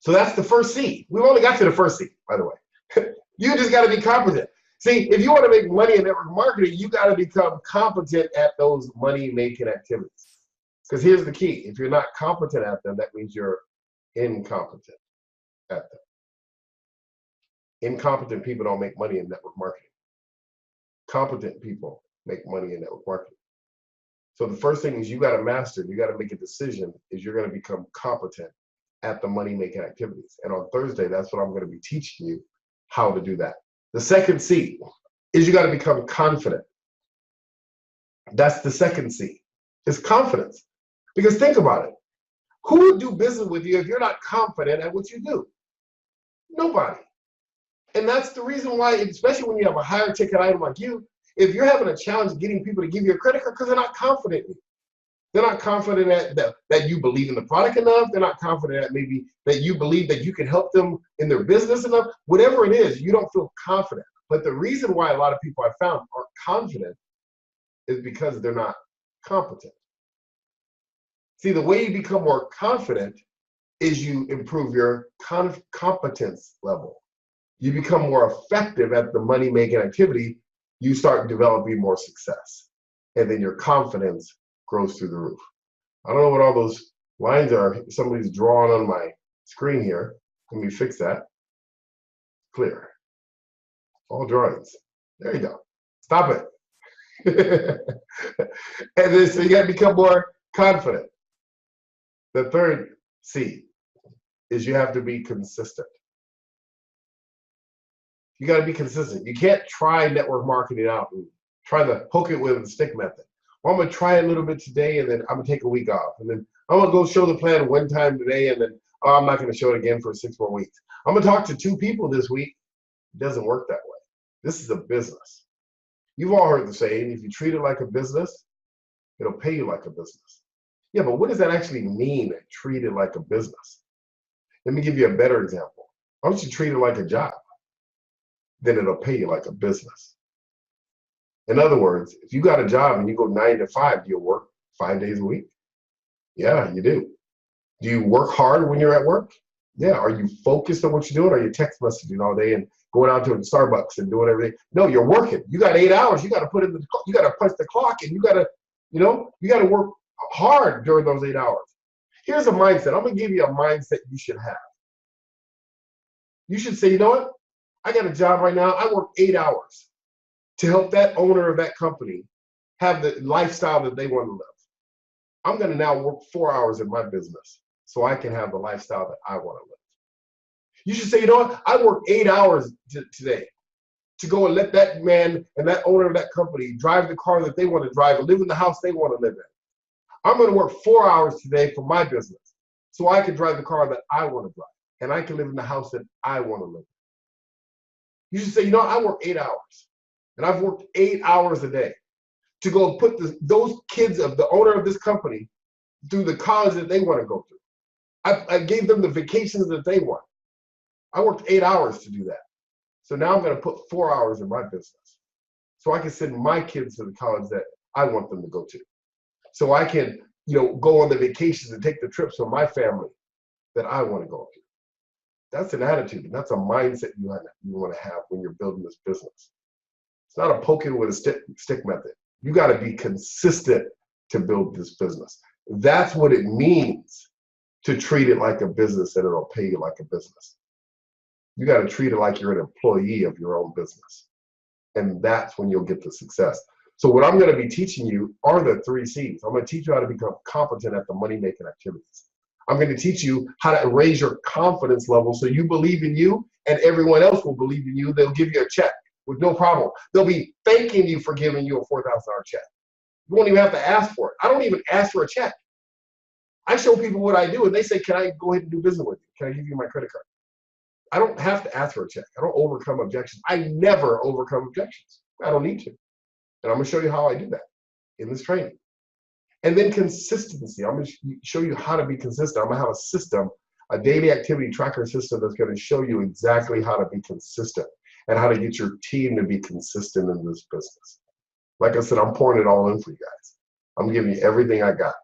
A: So that's the first C. We've only got to the first C, by the way. You just got to be competent. See, if you want to make money in network marketing, you got to become competent at those money-making activities. Because here's the key. If you're not competent at them, that means you're incompetent at them. Incompetent people don't make money in network marketing. Competent people make money in network marketing. So the first thing is you got to master, you got to make a decision, is you're going to become competent at the money-making activities. And on Thursday, that's what I'm going to be teaching you, how to do that. The second C is you got to become confident. That's the second C, is confidence. Because think about it. Who would do business with you if you're not confident at what you do? Nobody. And that's the reason why, especially when you have a higher ticket item like you, if you're having a challenge getting people to give you a credit card because they're not confident in you. They're not confident that you believe in the product enough. They're not confident that maybe that you believe that you can help them in their business enough. Whatever it is, you don't feel confident. But the reason why a lot of people I've found aren't confident is because they're not competent. See, the way you become more confident is you improve your competence level. You become more effective at the money-making activity. You start developing more success. And then your confidence grows through the roof. I don't know what all those lines are. Somebody's drawing on my screen here. Let me fix that. Clear. All drawings. There you go. Stop it. And then so you got to become more confident. The third C is you have to be consistent. You got to be consistent. You can't try network marketing out and try to hook it with the stick method. Well, I'm going to try a little bit today, and then I'm going to take a week off. And then I'm going to go show the plan one time today, and then I'm not going to show it again for 6 more weeks. I'm going to talk to 2 people this week. It doesn't work that way. This is a business. You've all heard the saying, if you treat it like a business, it'll pay you like a business. Yeah, but what does that actually mean, treat it like a business? Let me give you a better example. Why don't you treat it like a job? Then it'll pay you like a business. In other words, if you got a job and you go 9 to 5, do you work 5 days a week? Yeah, you do. Do you work hard when you're at work? Yeah. Are you focused on what you're doing? Or are you text messaging all day and going out to Starbucks and doing everything? No, you're working. You got 8 hours. You got to put in you got to punch the clock, and you got to, you got to work hard during those 8 hours. Here's a mindset. I'm going to give you a mindset you should have. You should say, you know what? I got a job right now. I work 8 hours to help that owner of that company have the lifestyle that they want to live. I'm going to now work 4 hours in my business so I can have the lifestyle that I want to live. You should say, you know what? I work 8 hours today to go and let that man and that owner of that company drive the car that they want to drive and live in the house they want to live in. I'm going to work 4 hours today for my business so I can drive the car that I want to drive and I can live in the house that I want to live in. You should say, you know, I work 8 hours, and I've worked 8 hours a day to go put those kids of the owner of this company through the college that they want to go through. I gave them the vacations that they want. I worked 8 hours to do that. So now I'm going to put 4 hours in my business so I can send my kids to the college that I want them to go to. So I can, go on the vacations and take the trips with my family that I want to go to. That's an attitude, and that's a mindset you want to have when you're building this business. It's not a poking with a stick method. You got to be consistent to build this business. That's what it means to treat it like a business, and it'll pay you like a business. You got to treat it like you're an employee of your own business, and that's when you'll get the success. So what I'm going to be teaching you are the 3 C's. I'm going to teach you how to become competent at the money-making activities. I'm going to teach you how to raise your confidence level so you believe in you and everyone else will believe in you. They'll give you a check with no problem. They'll be thanking you for giving you a $4,000 check. You won't even have to ask for it. I don't even ask for a check. I show people what I do and they say, can I go ahead and do business with you? Can I give you my credit card? I don't have to ask for a check. I don't overcome objections. I never overcome objections. I don't need to. And I'm going to show you how I do that in this training. And then consistency. I'm going to show you how to be consistent. I'm going to have a system, a daily activity tracker system that's going to show you exactly how to be consistent and how to get your team to be consistent in this business. Like I said, I'm pouring it all in for you guys. I'm giving you everything I got.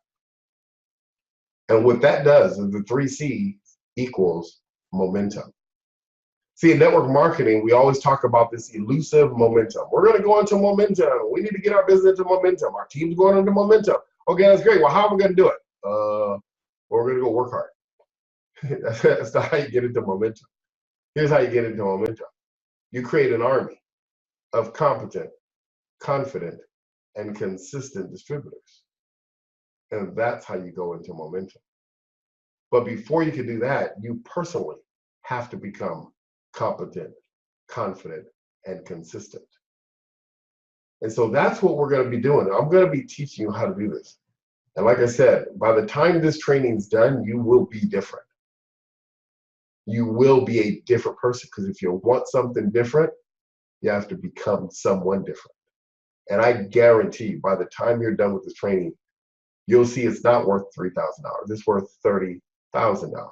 A: And what that does is the 3 C's equals momentum. See, in network marketing, we always talk about this elusive momentum. We're going to go into momentum. We need to get our business into momentum. Our team's going into momentum. Okay, that's great. Well, how are we going to do it? We're going to go work hard. That's not how you get into momentum. Here's how you get into momentum. You create an army of competent, confident, and consistent distributors. And that's how you go into momentum. But before you can do that, you personally have to become competent, confident, and consistent. And so that's what we're going to be doing. I'm going to be teaching you how to do this. And like I said, by the time this training's done, you will be different. You will be a different person, because if you want something different, you have to become someone different. And I guarantee you, by the time you're done with this training, you'll see it's not worth $3,000. It's worth $30,000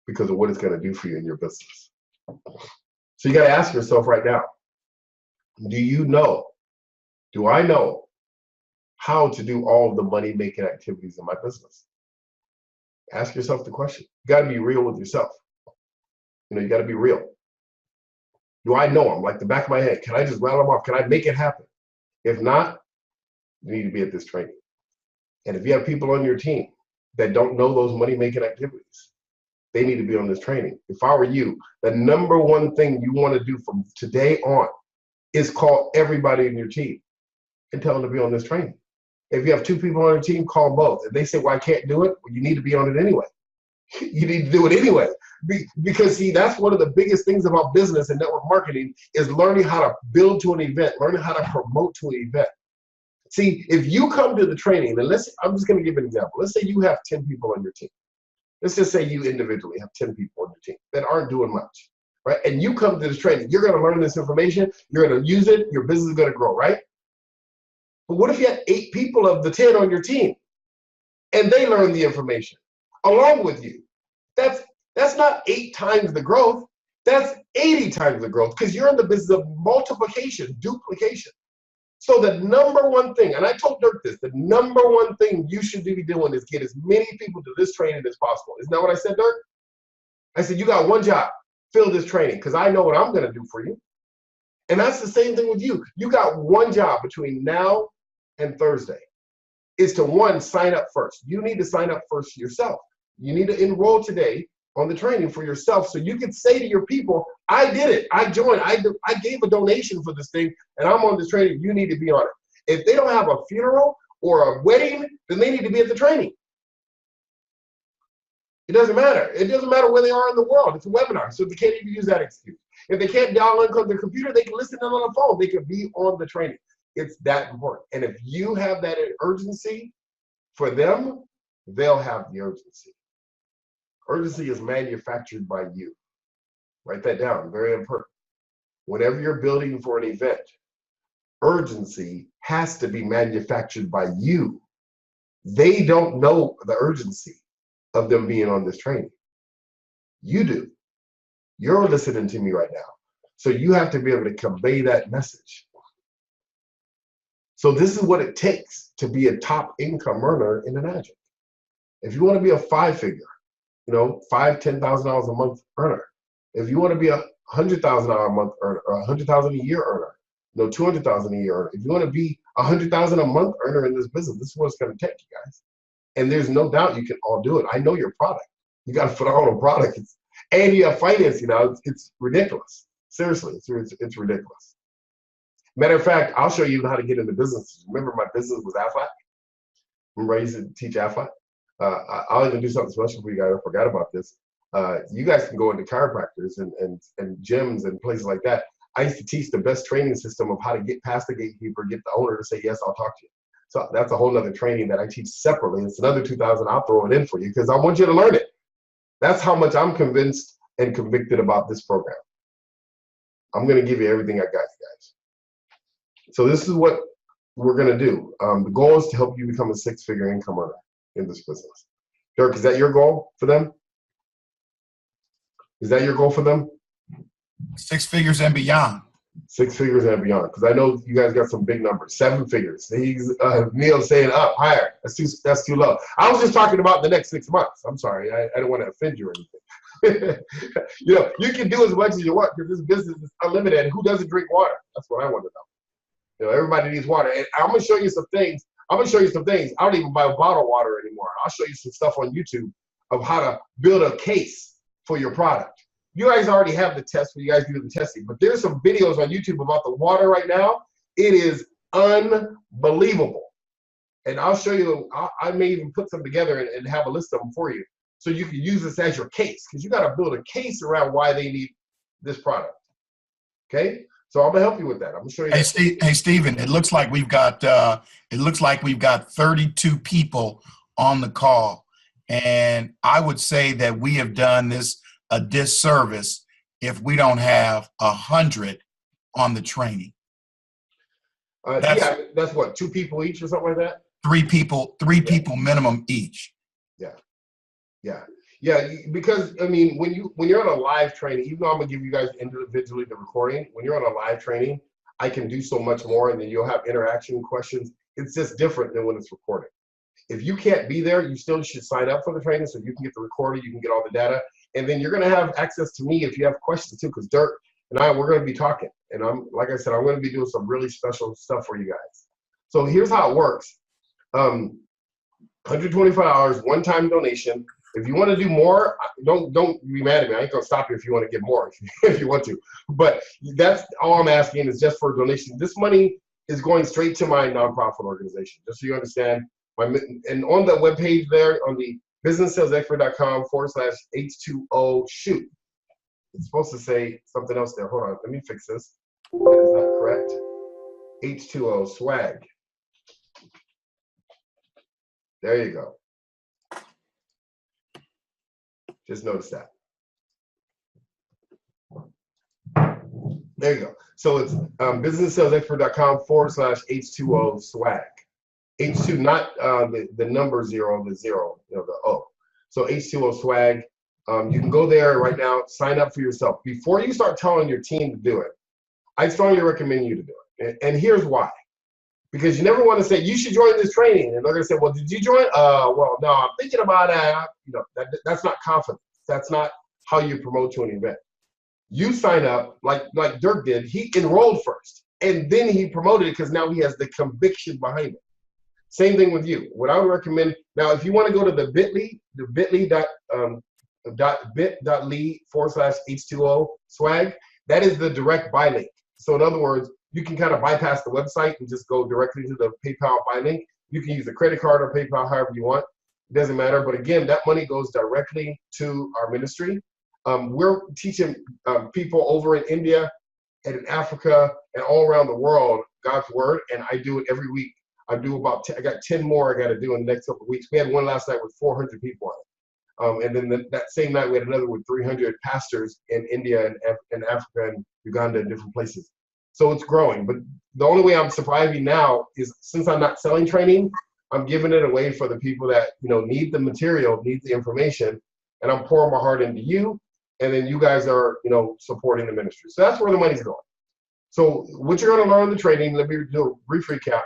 A: because of what it's going to do for you in your business. So you got to ask yourself right now, do I know how to do all of the money-making activities in my business? Ask yourself the question. You got to be real with yourself. You got to be real. Do I know them like the back of my head? Can I just rattle them off? Can I make it happen? If not, you need to be at this training. And if you have people on your team that don't know those money-making activities, they need to be on this training. If I were you, the number one thing you want to do from today on is call everybody in your team and tell them to be on this training. If you have 2 people on your team, call both. If they say, well, I can't do it, well, you need to be on it anyway. You need to do it anyway. Because, see, that's one of the biggest things about business and network marketing is learning how to build to an event, learning how to promote to an event. See, if you come to the training, and I'm just going to give an example. Let's say you have 10 people on your team. Let's just say you individually have 10 people on your team that aren't doing much, right? And you come to this training, you're going to learn this information, you're going to use it, your business is going to grow, right? But what if you had 8 people of the 10 on your team and they learn the information along with you? That's not 8 times the growth. That's 80 times the growth, because you're in the business of multiplication, duplication. So the number one thing, and I told Dirk this, the number one thing you should be doing is get as many people to this training as possible. Isn't that what I said, Dirk? I said, you got one job, fill this training, because I know what I'm going to do for you. And that's the same thing with you. You got one job between now and Thursday, is to, 1, sign up first. You need to sign up first yourself. You need to enroll today on the training for yourself, so you can say to your people, I did it, I joined, I gave a donation for this thing, and I'm on this training, you need to be on it. If they don't have a funeral or a wedding, then they need to be at the training. It doesn't matter. It doesn't matter where they are in the world. It's a webinar, so they can't even use that excuse. If they can't dial in on their computer, they can listen in on the phone. They can be on the training. It's that important. And if you have that urgency for them, they'll have the urgency. Urgency is manufactured by you. Write that down, very important. Whenever you're building for an event, urgency has to be manufactured by you. They don't know the urgency of them being on this training. You do. You're listening to me right now. So you have to be able to convey that message. So this is what it takes to be a top income earner in the magic. If you want to be a 5-figure, $5,000, $10,000 a month earner. If you want to be a $100,000 a month earner, or $100,000 a year earner, $200,000 a year earner. If you want to be $100,000 a month earner in this business, this is what it's going to take, you guys. And there's no doubt you can all do it. I know your product. You got a phenomenal product, and you have financing now. It's ridiculous. Seriously, it's ridiculous. Matter of fact, I'll show you how to get into business. Remember, my business was Aflac. Remember, I used to teach Aflac. I'll even do something special for you guys. I forgot about this. You guys can go into chiropractors and gyms and places like that. I used to teach the best training system of how to get past the gatekeeper, get the owner to say, yes, I'll talk to you. So that's a whole nother training that I teach separately. It's another $2,000. I'll throw it in for you because I want you to learn it. That's how much I'm convinced and convicted about this program. I'm going to give you everything I got, you guys. So this is what we're going to do. The goal is to help you become a 6-figure income earner in this business. Dirk, is that your goal for them? Is that your goal for them?
B: 6 figures and beyond.
A: 6 figures and beyond, because I know you guys got some big numbers. 7 figures. Neil's saying up, higher. That's too low. I was just talking about the next 6 months. I'm sorry. I don't want to offend you or anything. You can do as much as you want because this business is unlimited. Who doesn't drink water? That's what I want to know. Everybody needs water. And I'm going to show you some things I'm gonna show you some things. I don't even buy bottled water anymore. I'll show you some stuff on YouTube of how to build a case for your product. You guys already have the test when you guys do the testing, but there's some videos on YouTube about the water right now. It is unbelievable. And I'll show you, I may even put some together and have a list of them for you. So you can use this as your case, because you got to build a case around why they need this product. Okay? So I'm gonna help you with that. I'm gonna show you.
B: Hey, Stephen, it looks like we've got 32 people on the call. And I would say that we have done this a disservice if we don't have 100 on the training.
A: That's what, 2 people each or something like that?
B: 3 people minimum each.
A: Yeah, because I mean, when you're on a live training, even though I'm gonna give you guys individually the recording, when you're on a live training, I can do so much more, and then you'll have interaction questions. It's just different than when it's recorded. If you can't be there, you still should sign up for the training so you can get the recording, you can get all the data, and then you're gonna have access to me if you have questions too, because Dirk and we're gonna be talking, and like I said, I'm gonna be doing some really special stuff for you guys. So here's how it works. $125, one-time donation. If you want to do more, don't be mad at me. I ain't gonna stop you if you want to get more if you want to. But that's all I'm asking is just for a donation. This money is going straight to my nonprofit organization, just so you understand. And on the webpage there, on the businesssalesexpert.com/H2O shoot. It's supposed to say something else there. Hold on, let me fix this. That is not correct. H2O swag. There you go. Just notice that. There you go. So it's businesssalesexpert.com/H2O swag. H2, not the number 0, the 0, the O. So H2O swag. You can go there right now, sign up for yourself. Before you start telling your team to do it, I strongly recommend you to do it. And here's why. Because you never want to say, you should join this training. And they're going to say, well, did you join? Well, no, I'm thinking about it. That's not confidence. That's not how you promote to an event. You sign up like Dirk did. He enrolled first, and then he promoted it because now he has the conviction behind it. Same thing with you. What I would recommend, now if you want to go to the bit.ly/H2O swag, that is the direct buy link. So in other words, you can kind of bypass the website and just go directly to the PayPal buy link. You can use a credit card or PayPal, however you want. It doesn't matter. But again, that money goes directly to our ministry. We're teaching people over in India and in Africa and all around the world God's word, and I do it every week. I got 10 more I got to do in the next couple of weeks. We had one last night with 400 people on it. And then that same night, we had another with 300 pastors in India and Africa and Uganda and different places. So it's growing. But the only way I'm surviving now is, since I'm not selling training, I'm giving it away for the people that need the material, need the information, and I'm pouring my heart into you. And then you guys are supporting the ministry. So that's where the money's going. So what you're going to learn in the training, let me do a brief recap.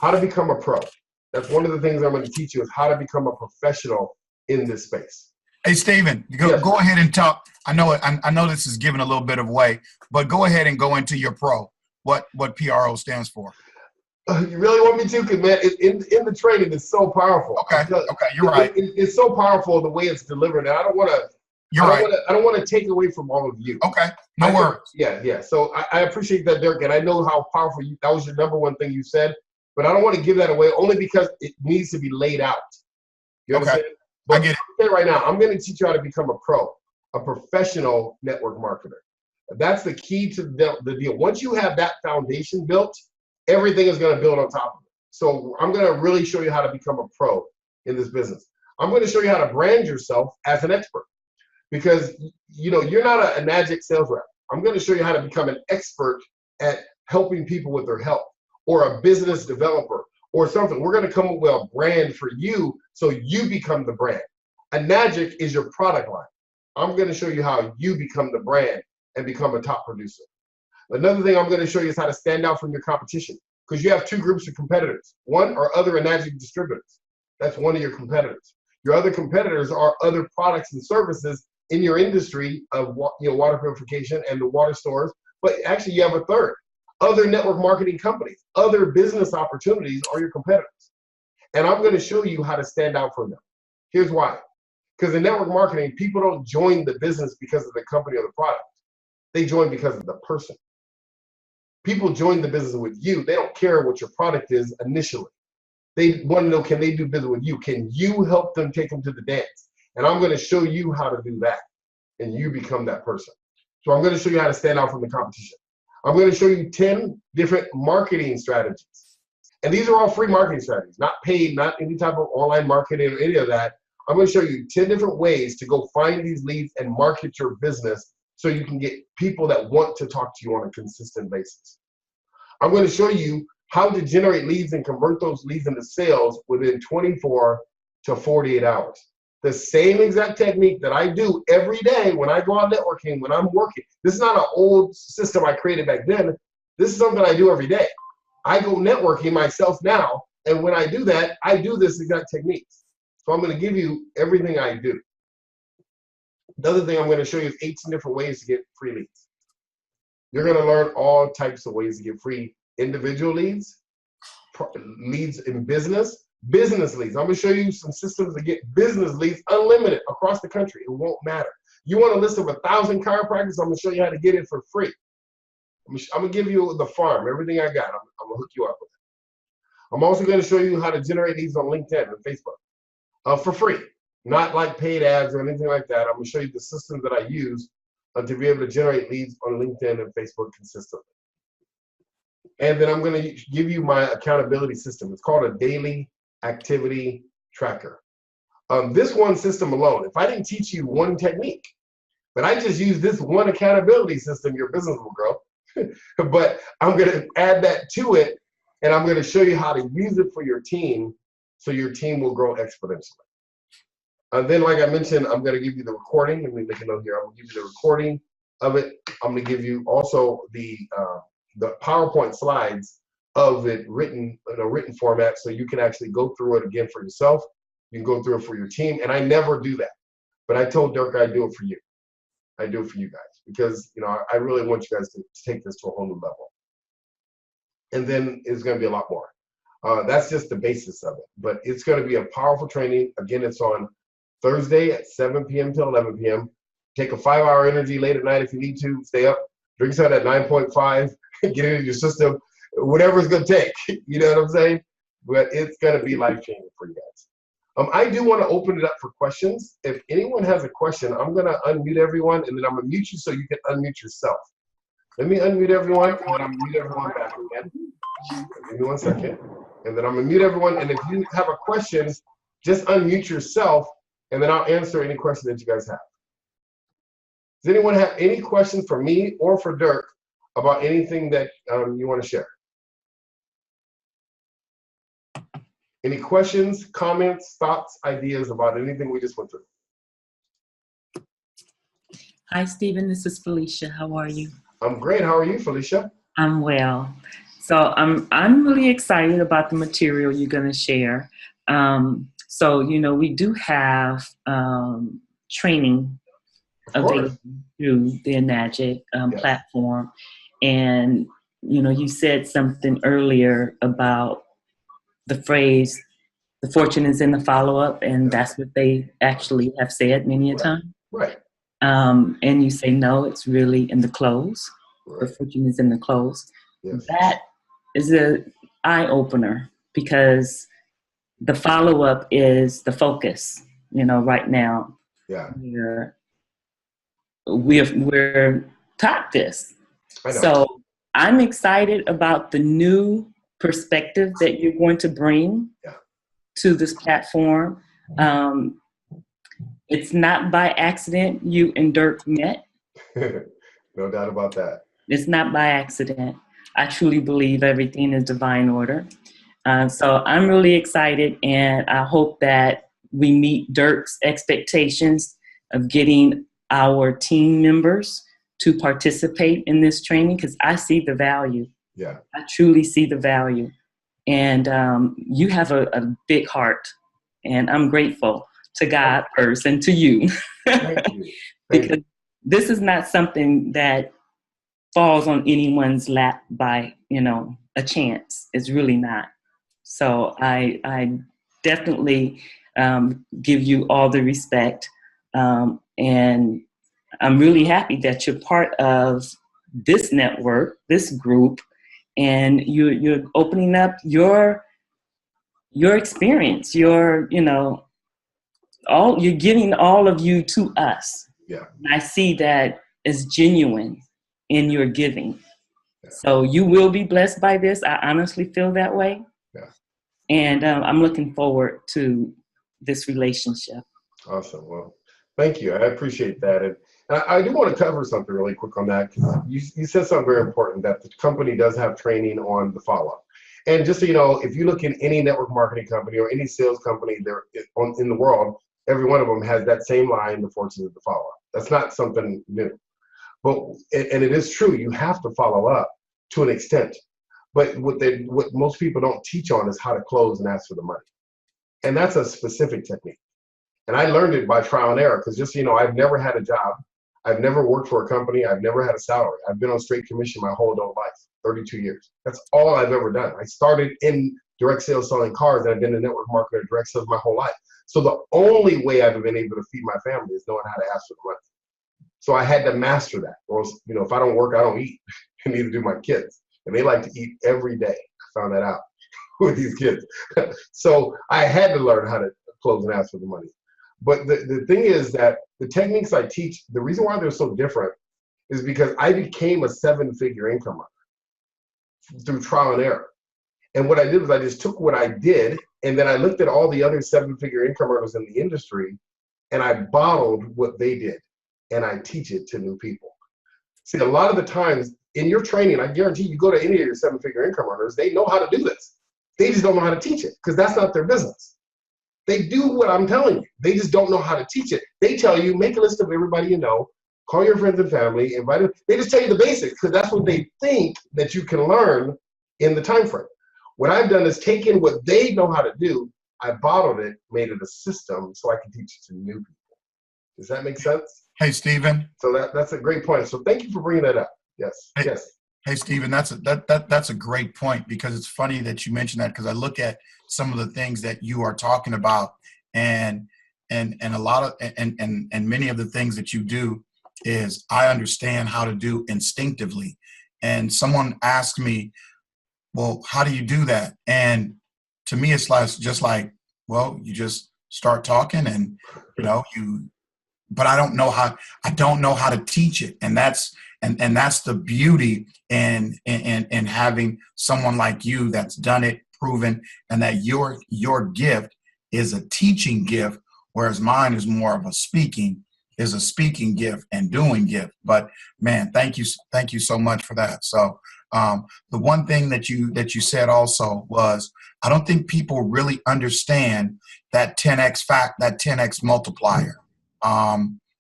A: How to become a pro. That's one of the things I'm going to teach you, is how to become a professional in this space.
B: Hey, Stephen, go ahead and talk. I know this is giving a little bit of away, but go ahead and go into your pro. What PRO stands for.
A: You really want me to? Because, man, in the training, it's so powerful.
B: Okay, you're right.
A: It's so powerful the way it's delivered, and I don't want to. I don't want to take away from all of you.
B: Okay, no worries.
A: Yeah. So I appreciate that, Dirk, and I know how powerful that was your number one thing you said, but I don't want to give that away only because it needs to be laid out. You understand?
B: Okay. But I get it.
A: Right now, I'm going to teach you how to become a pro, a professional network marketer. That's the key to the deal. Once you have that foundation built, everything is going to build on top of it. So I'm going to really show you how to become a pro in this business. I'm going to show you how to brand yourself as an expert, because you're not a magic sales rep. I'm going to show you how to become an expert at helping people with their health, or a business developer, or something. We're going to come up with a brand for you so you become the brand. A Magic is your product line. I'm going to show you how you become the brand and become a top producer. Another thing I'm going to show you is how to stand out from your competition, because you have 2 groups of competitors. One are other Magic distributors. That's one of your competitors. Your other competitors are other products and services in your industry of water purification and the water stores. But actually, you have a third. Other network marketing companies, other business opportunities are your competitors. And I'm going to show you how to stand out from them. Here's why. Because in network marketing, people don't join the business because of the company or the product. They join because of the person. People join the business with you. They don't care what your product is initially. They want to know, can they do business with you? Can you help them take them to the dance? And I'm going to show you how to do that. And you become that person. So I'm going to show you how to stand out from the competition. I'm going to show you 10 different marketing strategies. And these are all free marketing strategies, not paid, not any type of online marketing or any of that. I'm going to show you 10 different ways to go find these leads and market your business so you can get people that want to talk to you on a consistent basis. I'm going to show you how to generate leads and convert those leads into sales within 24 to 48 hours. The same exact technique that I do every day when I go out networking, when I'm working. This is not an old system I created back then. This is something I do every day. I go networking myself now, and when I do that, I do this exact techniques. So I'm going to give you everything I do. The other thing I'm going to show you is 18 different ways to get free leads. You're going to learn all types of ways to get free individual leads, leads in business leads. I'm going to show you some systems to get business leads unlimited across the country. It won't matter. You want a list of 1,000 chiropractors? I'm going to show you how to get it for free. I'm going to give you the farm, everything I got. I'm going to hook you up with it. I'm also going to show you how to generate leads on LinkedIn and Facebook for free, not like paid ads or anything like that. I'm going to show you the systems that I use to be able to generate leads on LinkedIn and Facebook consistently. And then I'm going to give you my accountability system. It's called a daily activity tracker. This one system alone, if I didn't teach you one technique, but I just use this one accountability system, your business will grow. But I'm going to add that to it, and I'm going to show you how to use it for your team so your team will grow exponentially. And then, like I mentioned, I'm going to give you the recording. Let me make a note here. I'm going to give you the recording of it. I'm going to give you also the PowerPoint slides of it written in a written format so you can actually go through it again for yourself. You can go through it for your team. And I never do that. But I told Dirk I'd do it for you. I do it for you guys because, you know, I really want you guys to take this to a whole new level. And then it's going to be a lot more. That's just the basis of it. But it's going to be a powerful training. Again, it's on Thursday at 7 p.m. till 11 p.m. Take a 5-hour energy late at night if you need to. Stay up. Drink some at 9.5. Get it into your system. Whatever it's going to take. You know what I'm saying? But it's going to be life-changing for you guys. I do want to open it up for questions. If anyone has a question, I'm going to unmute everyone, and then I'm going to mute you so you can unmute yourself. Let me unmute everyone, and then I'm going to mute everyone back again. Give me 1 second. And then I'm going to mute everyone, and if you have a question, just unmute yourself, and then I'll answer any question that you guys have. Does anyone have any questions for me or for Dirk about anything that you want to share? Any questions, comments, thoughts, ideas about anything we just went through?
E: Hi, Stephen. This is Felicia. How are you?
A: I'm great. How are you, Felicia?
E: I'm well. So I'm really excited about the material you're going to share. So, you know, we do have training available through the Enagic platform. And, you know, you said something earlier about the phrase, the fortune is in the follow-up, and that's what they actually have said many a time.
A: Right.
E: And you say, no, it's really in the close. Right. The fortune is in the close. Yes. That is an eye-opener because the follow-up is the focus, you know, right now.
A: Yeah.
E: We're taught this. So I'm excited about the new perspective that you're going to bring to this platform. It's not by accident you and Dirk met.
A: No doubt about that.
E: It's not by accident. I truly believe everything is divine order. So I'm really excited, and I hope that we meet Dirk's expectations of getting our team members to participate in this training, because I see the value.
A: Yeah,
E: I truly see the value. And you have a big heart, and I'm grateful to God first and to you.
A: Thank you.
E: Because this is not something that falls on anyone's lap by, a chance. It's really not. So I definitely give you all the respect. And I'm really happy that you're part of this network, this group, and you're opening up your experience, you're giving all of you to us.
A: Yeah.
E: And I see that as genuine in your giving.
A: Yeah.
E: So you will be blessed by this. I honestly feel that way.
A: Yeah.
E: And I'm looking forward to this relationship.
A: Awesome. Well, thank you. I appreciate that. And I do want to cover something really quick on that. You said something very important, that the company does have training on the follow-up. And just so you know, if you look in any network marketing company or any sales company there in the world, every one of them has that same line, the forces of the follow-up. That's not something new. But and it is true, you have to follow up to an extent. But what most people don't teach on is how to close and ask for the money. And that's a specific technique. And I learned it by trial and error, because just so you know, I've never had a job. I've never worked for a company. I've never had a salary. I've been on straight commission my whole adult life, 32 years. That's all I've ever done. I started in direct sales selling cars, and I've been a network marketer, direct sales my whole life. So the only way I've been able to feed my family is knowing how to ask for the money. So I had to master that. Or else, if I don't work, I don't eat. And neither do my kids. And they like to eat every day. I found that out with these kids. So I had to learn how to close and ask for the money. But the thing is that the techniques I teach, the reason why they're so different is because I became a 7-figure income earner through trial and error. And what I did was I just took what I did, and then I looked at all the other 7-figure income earners in the industry, and I bottled what they did, and I teach it to new people. See, a lot of the times in your training, I guarantee you go to any of your 7-figure income earners, they know how to do this. They just don't know how to teach it, because that's not their business. They do what I'm telling you. They just don't know how to teach it. They tell you, make a list of everybody you know, call your friends and family, invite them. They just tell you the basics, because that's what they think that you can learn in the time frame. What I've done is taken what they know how to do, I bottled it, made it a system so I can teach it to new people. Does that make sense?
B: Hey, Stephen.
A: So that's a great point. So thank you for bringing that up. Yes. Yes.
B: Hey, Stephen, that's a great point, because it's funny that you mentioned that, because I look at some of the things that you are talking about, and a lot of and many of the things that you do is I understand how to do instinctively. And someone asked me, well, how do you do that? And to me, it's just like, well, you just start talking, and but I don't know how to teach it. And that's the beauty in having someone like you that's done it, proven, and that your gift is a teaching gift, whereas mine is more of a speaking gift and doing gift. But man, thank you so much for that. So the one thing that you said also was, I don't think people really understand that 10x multiplier.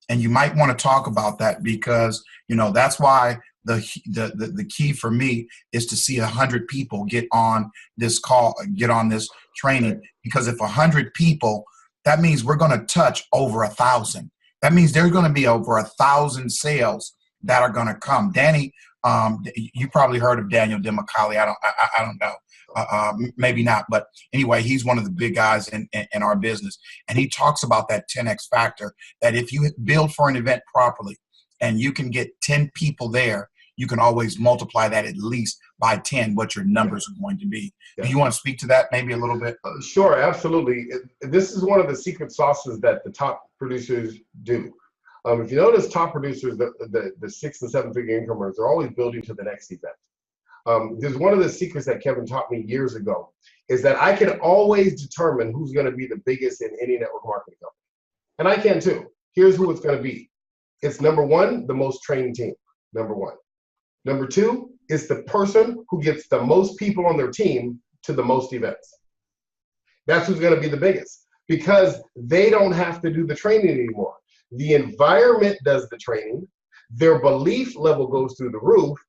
B: And you might want to talk about that, because that's why the key for me is to see 100 people get on this call, get on this training. Because if 100 people, that means we're going to touch over 1,000. That means there's going to be over 1,000 sales that are going to come. Danny, you probably heard of Daniel DeMacali. I don't know. Maybe not, but anyway, he's one of the big guys in our business, and he talks about that 10x factor, that if you build for an event properly and you can get 10 people there, you can always multiply that at least by 10, what your numbers are going to be. Yeah. Do you want to speak to that maybe a little bit?
A: Sure, absolutely. This is one of the secret sauces that the top producers do. If you notice, top producers, the 6 and 7 figure income earners, they're always building to the next event. There's one of the secrets that Kevin taught me years ago, is that I can always determine who's going to be the biggest in any network marketing company. And I can too. Here's who it's going to be. It's number one, the most trained team, number one. Number two, it's the person who gets the most people on their team to the most events. That's who's going to be the biggest, because they don't have to do the training anymore. The environment does the training. Their belief level goes through the roof.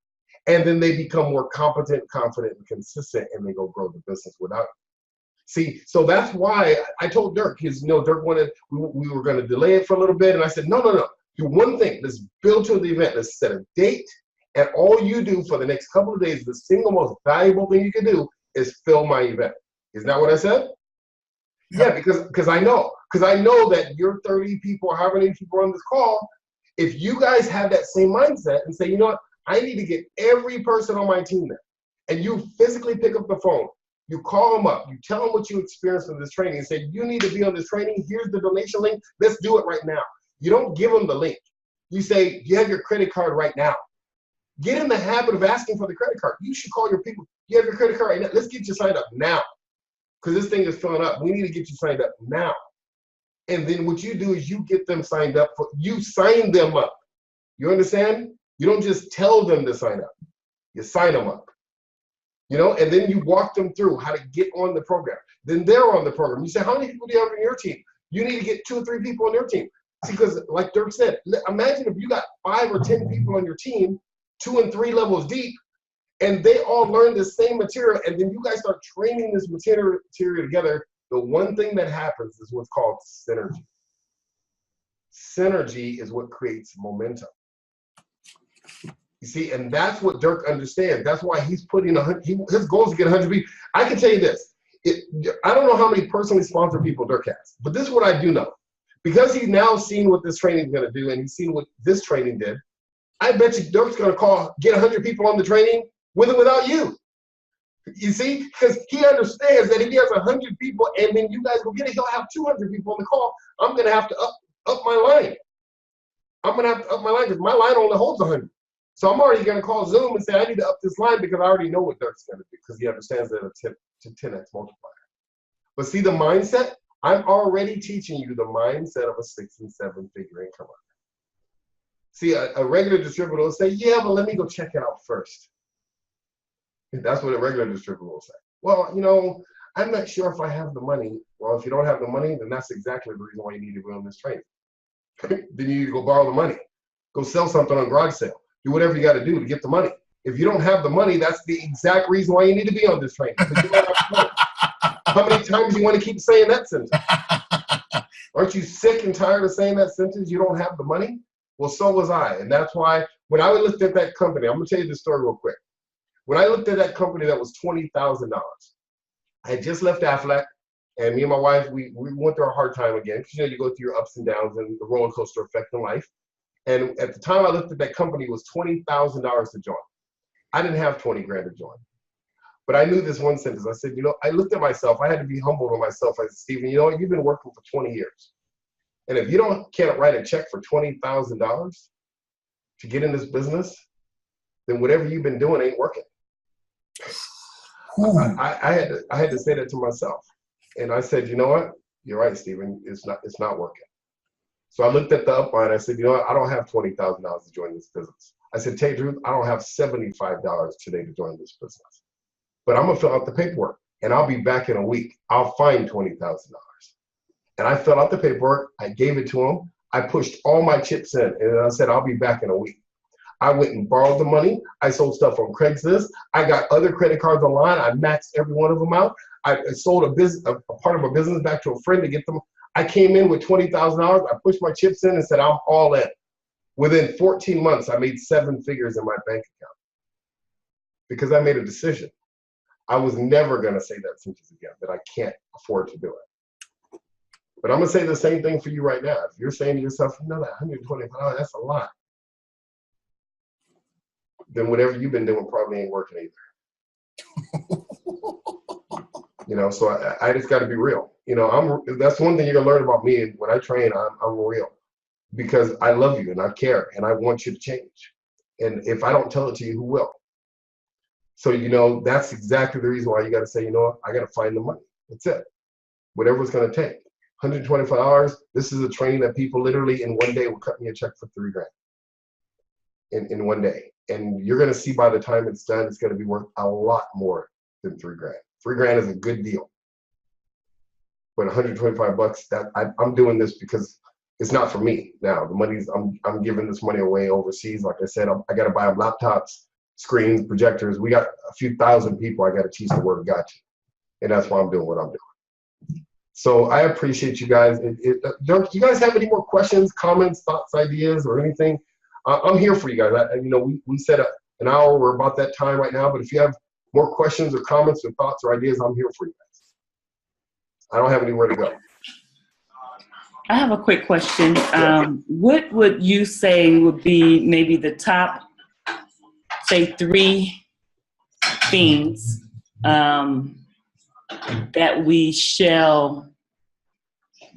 A: And then they become more competent, confident, and consistent, and they go grow the business without it. See, so that's why I told Dirk, Dirk wanted, we were going to delay it for a little bit. And I said, no. Do one thing. Let's build to the event. Let's set a date And all you do for the next couple of days, the single most valuable thing you can do is fill my event. Isn't that what I said? Yeah, because I know that your 30 people or however many people are on this call, if you guys have that same mindset and say, you know what, I need to get every person on my team there, and you physically pick up the phone, you call them up, you tell them what you experienced in this training and say, you need to be on this training, here's the donation link, let's do it right now. You don't give them the link. You say, you have your credit card right now. Get in the habit of asking for the credit card. You should call your people, you have your credit card right now, let's get you signed up now. Because this thing is filling up. We need to get you signed up now. And then what you do is you get them signed up. You sign them up. You understand? You don't just tell them to sign up. You sign them up. You know, and then you walk them through how to get on the program. Then they're on the program. You say, how many people do you have on your team? You need to get 2 or 3 people on your team. See, because like Dirk said, imagine if you got 5 or 10 people on your team, 2 and 3 levels deep, and they all learn the same material, and then you guys start training this material together. The one thing that happens is what's called synergy. Synergy is what creates momentum. You see, and that's what Dirk understands. That's why he's putting his goal is to get 100 people. I can tell you this. I don't know how many personally sponsored people Dirk has, but this is what I do know. Because he's now seen what this training is going to do, and he's seen what this training did, I bet you Dirk's going to get 100 people on the training with or without you. You see, because he understands that if he has 100 people and then you guys go get it, he'll have 200 people on the call. I'm going to have to up my line. I'm going to have to up my line because my line only holds 100. So I'm already going to call Zoom and say, I need to up this line because I already know what Dirk's going to do because he understands that it's a 10x multiplier. But see the mindset? I'm already teaching you the mindset of a 6 and 7 figure income earner. See, a regular distributor will say, yeah, but let me go check it out first. That's what a regular distributor will say. Well, you know, I'm not sure if I have the money. Well, if you don't have the money, then that's exactly the reason why you need to be on this training. Then you need to go borrow the money. Go sell something on garage sale. Do whatever you got to do to get the money. If you don't have the money, that's the exact reason why you need to be on this training. You don't have the money. How many times do you want to keep saying that sentence? Aren't you sick and tired of saying that sentence? You don't have the money? Well, so was I. And that's why when I looked at that company, I'm going to tell you this story real quick. When I looked at that company that was $20,000, I had just left Aflac, and me and my wife, we went through a hard time again, because you know, you go through your ups and downs and the roller coaster effect in life. And at the time I looked at that company, it was $20,000 to join. I didn't have 20 grand to join. But I knew this one sentence. I said, you know, I looked at myself. I had to be humble to myself. I said, Stephen, you know what? You've been working for 20 years. And if you can't write a check for $20,000 to get in this then whatever you've been doing ain't working. I had to say that to myself. And I said, you know what? You're right, Stephen. It's not working. So I looked at the upline. I said, you know what? I don't have $20,000 to join this business. I said, tell you the truth, I don't have $75 today to join this business. But I'm going to fill out the paperwork, and I'll be back in a week. I'll find $20,000. And I filled out the paperwork. I gave it to him. I pushed all my chips in, and I said, I'll be back in a week. I went and borrowed the money. I sold stuff on Craigslist. I got other credit cards online. I maxed every one of them out. I sold a part of a business back to a friend to get them. I came in with $20,000. I pushed my chips in and said, I'm all in. Within 14 months, I made 7 figures in my bank account because I made a decision. I was never going to say that sentence again, that I can't afford to do it. But I'm going to say the same thing for you right now. If you're saying to yourself, you know, that $125, that's a lot. Then whatever you've been doing probably ain't working either. You know, so I just got to be real. You know, that's one thing you're going to learn about me. When I train, I'm real because I love you and I care and I want you to change. And if I don't tell it to you, who will? So, you know, that's exactly the reason why you got to say, you know what, I got to find the money. That's it. Whatever it's going to take. $125, this is a training that people literally in one day will cut me a check for $3 grand in one day. And you're going to see by the time it's done, it's going to be worth a lot more than $3 grand. $3 grand is a good deal. But $125, that I'm doing this because it's not for me now. The money's, I'm giving this money away overseas. Like I said, I got to buy them laptops, screens, projectors. We got a few thousand people I got to teach the word of God to. And that's why I'm doing what I'm doing. So I appreciate you guys. Do you guys have any more questions, comments, thoughts, ideas, or anything? I'm here for you guys. You know, we set an hour. We're about that time right now. But if you have more questions or comments or thoughts or ideas, I'm here for you guys. I don't have anywhere to go.
E: I have a quick question. What would you say would be maybe the top, say, 3 things that we shall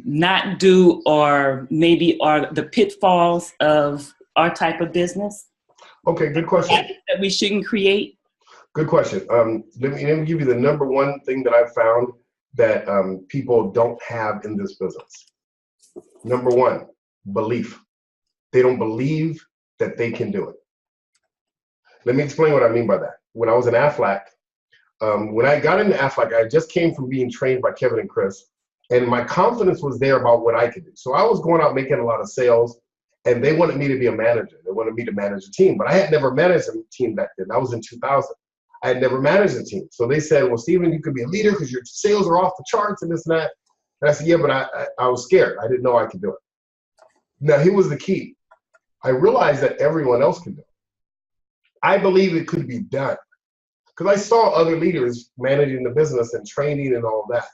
E: not do, or maybe are the pitfalls of our type of business?
A: Okay, good question.
E: That we shouldn't create?
A: Good question. Let me give you the number one thing that I've found that people don't have in this business. Number one, belief. They don't believe that they can do it. Let me explain what I mean by that. When I was in Aflac, when I got into Aflac, I just came from being trained by Kevin and Chris, and my confidence was there about what I could do. So I was going out making a lot of sales, and they wanted me to be a manager. They wanted me to manage a team, but I had never managed a team back then. That was in 2000. I had never managed a team. So they said, well, Stephen, you could be a leader because your sales are off the charts and this and that. And I said, yeah, but I was scared. I didn't know I could do it. Now, here was the key. I realized that everyone else can do it. I believe it could be done because I saw other leaders managing the business and training and all that.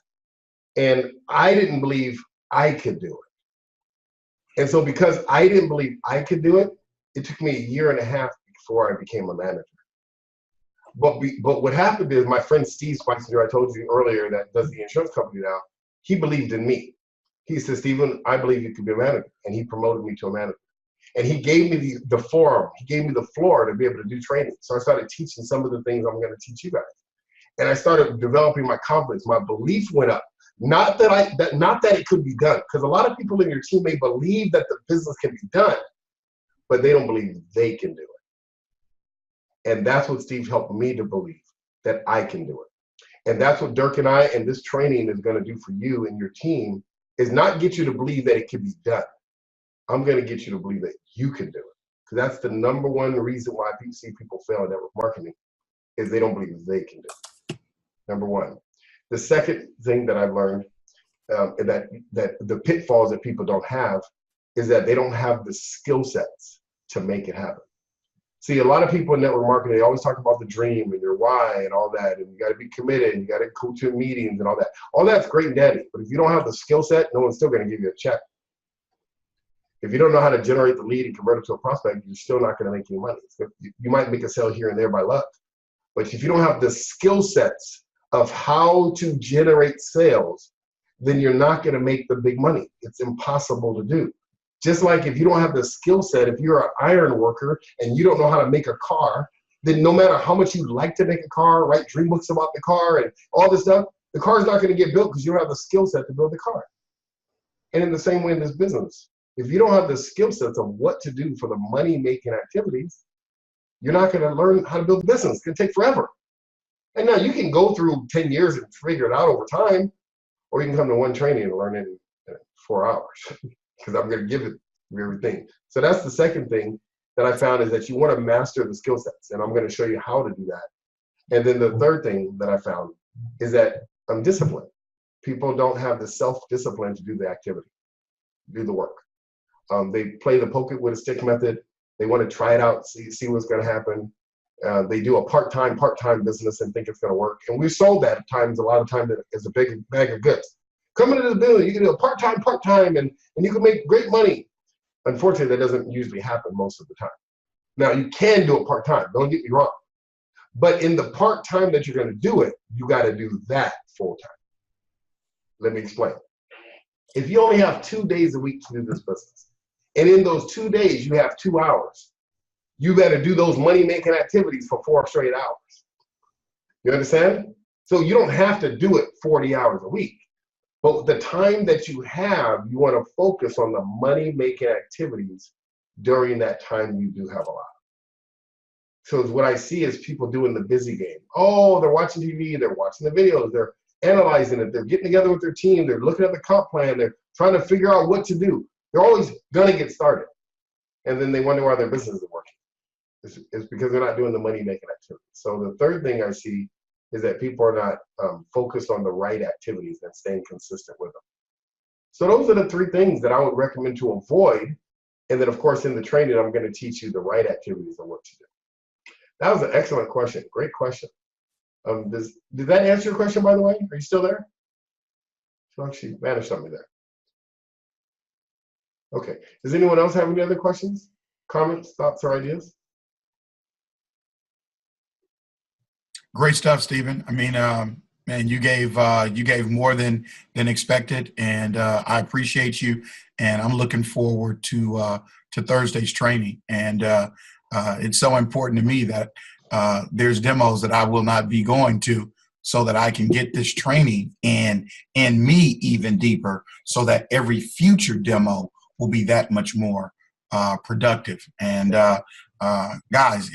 A: And I didn't believe I could do it. And so because I didn't believe I could do it, it took me 1.5 years before I became a manager. But what happened is my friend Steve Spicer, I told you earlier, that does the insurance company now, he believed in me. He said, Stephen, I believe you could be a manager. And he promoted me to a manager. And he gave me the forum. He gave me the floor to be able to do training. So I started teaching some of the things I'm going to teach you guys. And I started developing my confidence. My belief went up. Not that it could be done, because a lot of people in your team may believe that the business can be done, but they don't believe they can do it. And that's what Steve helped me to believe, that I can do it. And that's what Dirk and I and this training is going to do for you and your team, is not get you to believe that it can be done. I'm going to get you to believe that you can do it. Because that's the number one reason why people see people fail in network marketing, is they don't believe they can do it. Number one. The second thing that I've learned, that the pitfalls that people don't have, is that they don't have the skill sets to make it happen. See, a lot of people in network marketing, they always talk about the dream and your why and all that, and you got to be committed, and you got to go to meetings and all that. All that's great and dandy, but if you don't have the skill set, no one's still going to give you a check. If you don't know how to generate the lead and convert it to a prospect, you're still not going to make any money. You might make a sale here and there by luck, but if you don't have the skill sets of how to generate sales, then you're not going to make the big money. It's impossible to do. Just like if you don't have the skill set, if you're an iron worker and you don't know how to make a car, then no matter how much you like to make a car, write dream books about the car and all this stuff, the car's not going to get built because you don't have the skill set to build the car. And in the same way in this business, if you don't have the skill sets of what to do for the money-making activities, you're not going to learn how to build a business. It's going to take forever. And now you can go through 10 years and figure it out over time, or you can come to one training and learn it in 4 hours, because I'm going to give it everything. So that's the second thing that I found, is that you want to master the skill sets, and I'm going to show you how to do that. And then the third thing that I found is that I'm disciplined. People don't have the self-discipline to do the activity, do the work. They play the poke it with a stick method. They want to try it out, see what's going to happen. They do a part-time business and think it's going to work. And we've sold that at times, a lot of times, as a big bag of goods. Come into the business, you can do a part-time, and you can make great money. Unfortunately, that doesn't usually happen most of the time. Now, you can do it part-time, don't get me wrong. But in the part-time that you're going to do it, you got to do that full-time. Let me explain. If you only have 2 days a week to do this business, and in those 2 days you have 2 hours, you got to do those money-making activities for 4 straight hours. You understand? So you don't have to do it 40 hours a week. But the time that you have, you want to focus on the money-making activities during that time you do have a lot. So what I see is people doing the busy game. Oh, they're watching TV, they're watching the videos, they're analyzing it, they're getting together with their team, they're looking at the comp plan, they're trying to figure out what to do. They're always going to get started. And then they wonder why their business isn't working. It's because they're not doing the money-making activities. So the third thing I see is that people are not focused on the right activities and staying consistent with them. So those are the 3 things that I would recommend to avoid. And then, of course, in the training, I'm going to teach you the right activities and what to do. That was an excellent question. Great question. Did that answer your question, by the way? Are you still there? So actually vanished on me there. Okay. Does anyone else have any other questions, comments, thoughts, or ideas?
B: Great stuff, Stephen. I mean, man, you gave more than expected, and I appreciate you. And I'm looking forward to Thursday's training. And it's so important to me that there's demos that I will not be going to, so that I can get this training in me even deeper, so that every future demo will be that much more productive. And guys,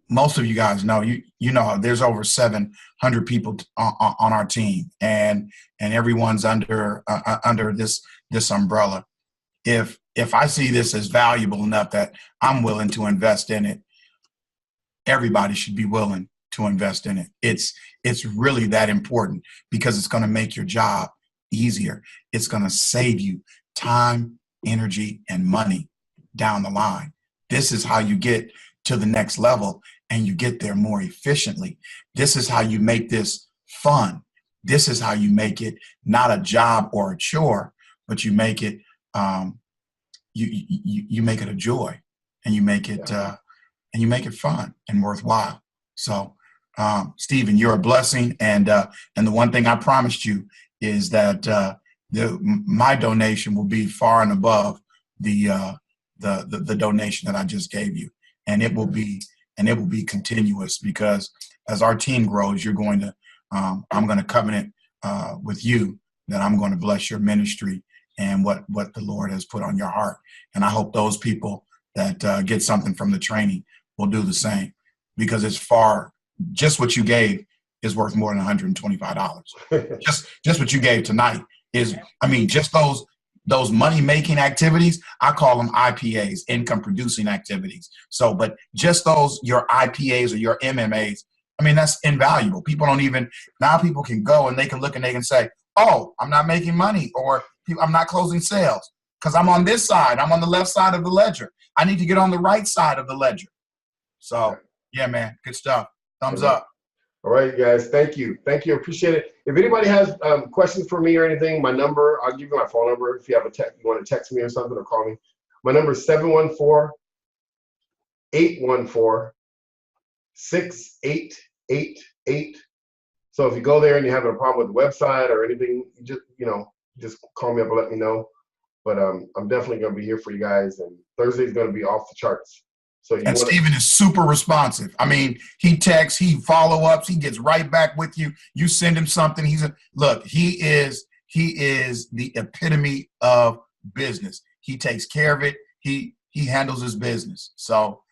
B: most of you guys know, you know, there's over 700 people on our team, and everyone's under this umbrella. If I see this as valuable enough that I'm willing to invest in it, everybody should be willing to invest in it. It's really that important, because it's going to make your job easier. It's going to save you time, energy, and money down the line. This is how you get to the next level, and you get there more efficiently. This is how you make this fun. This is how you make it not a job or a chore, but you make it you make it a joy, and you make it fun and worthwhile. So, Stephen, you're a blessing, and the one thing I promised you is that my donation will be far and above the donation that I just gave you, and it will be continuous, because as our team grows, you're going to I'm going to covenant with you that I'm going to bless your ministry and what the Lord has put on your heart. And I hope those people that get something from the training will do the same, because just what you gave is worth more than $125. just what you gave tonight is, I mean, just those money-making activities, I call them IPAs, income-producing activities. So, but just your IPAs or your MMAs, I mean, that's invaluable. Now people can go and they can look and they can say, oh, I'm not making money, or I'm not closing sales because I'm on this side. I'm on the left side of the ledger. I need to get on the right side of the ledger. So, yeah, man, good stuff. Thumbs up.
A: All right, guys. Thank you. Appreciate it. If anybody has questions for me or anything, my number, I'll give you my phone number. If you have you want to text me or something or call me. My number is 714-814-6888. So if you go there and you're having a problem with the website or anything, just call me up and let me know. But I'm definitely going to be here for you guys. And Thursday's going to be off the charts. And
B: Stephen is super responsive. I mean, he texts, he follow-ups, he gets right back with you. You send him something. He is the epitome of business. He takes care of it. He handles his business. So,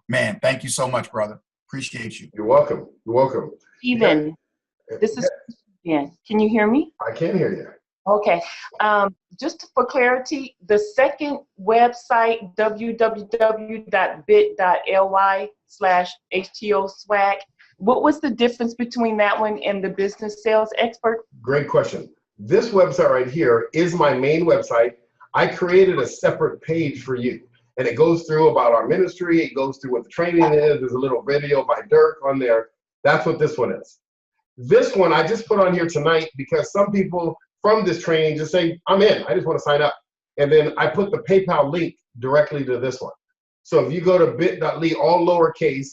B: man, thank you so much, brother. Appreciate you.
A: You're welcome.
F: Stephen, this is Jen. Can you hear me?
A: I can hear you.
F: Okay. Just for clarity, the second website, www.bit.ly/HTO-swag, what was the difference between that one and the business sales expert?
A: Great question. This website right here is my main website. I created a separate page for you, and it goes through about our ministry. It goes through what the training is. There's a little video by Dirk on there. That's what this one is. This one I just put on here tonight because some people from this training just say, I'm in, I just want to sign up. And then I put the PayPal link directly to this one. So if you go to bit.ly, all lowercase,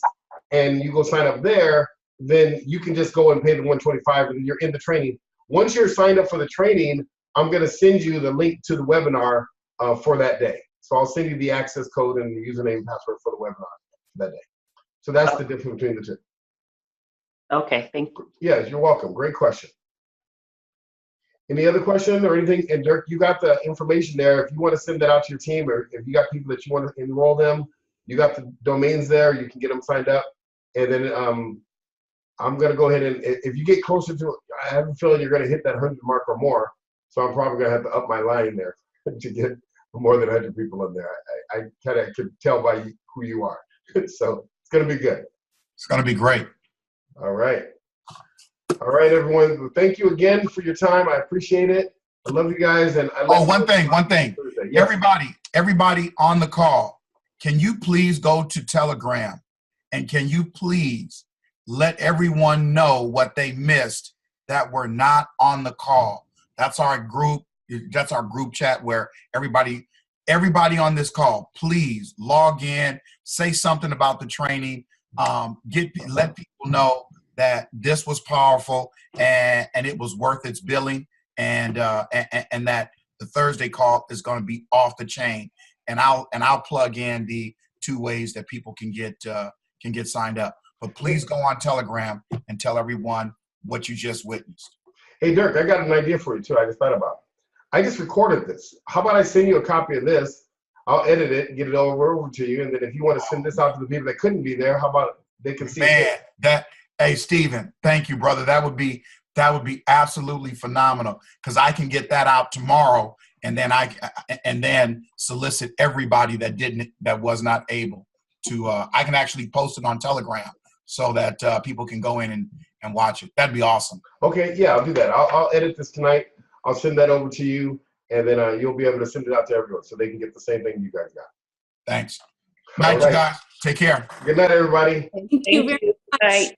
A: and you go sign up there, then you can just go and pay the $125 and you're in the training. Once you're signed up for the training, I'm going to send you the link to the webinar for that day. So I'll send you the access code and the username and password for the webinar that day. So that's the difference between the two.
F: Okay, thank you.
A: Yes, you're welcome. Great question. Any other question or anything? And Dirk, you got the information there. If you want to send that out to your team, or if you got people that you want to enroll them, you got the domains there. You can get them signed up. And then I'm going to go ahead and, if you get closer to, I have a feeling you're going to hit that 100 mark or more. So I'm probably going to have to up my line there to get more than 100 people in there. I kind of can tell by who you are. So it's going to be good.
B: It's going to be great.
A: All right. All right, everyone. Well, thank you again for your time. I appreciate it. I love you guys. And I love
B: one thing.
A: Yes.
B: Everybody on the call, can you please go to Telegram and can you please let everyone know what they missed that were not on the call? That's our group. That's our group chat where everybody on this call, please log in, say something about the training, let people know that this was powerful and it was worth its billing, and that the Thursday call is going to be off the chain. And I'll plug in the 2 ways that people can get signed up. But please go on Telegram and tell everyone what you just witnessed.
A: Hey, Dirk, I got an idea for you too. I just thought about it. I just recorded this. How about I send you a copy of this? I'll edit it, get it over to you, and then if you want to send this out to the people that couldn't be there, how about they can see it?
B: Hey, Stephen, thank you, brother. That would be absolutely phenomenal, because I can get that out tomorrow, and then solicit everybody that was not able to. I can actually post it on Telegram so that people can go in and watch it. That'd be awesome.
A: Okay, yeah, I'll do that. I'll edit this tonight. I'll send that over to you, and then you'll be able to send it out to everyone so they can get the same thing you guys got.
B: Thanks. Night, you guys. Take care.
A: Good night, everybody.
G: Thank you very much.
F: Right.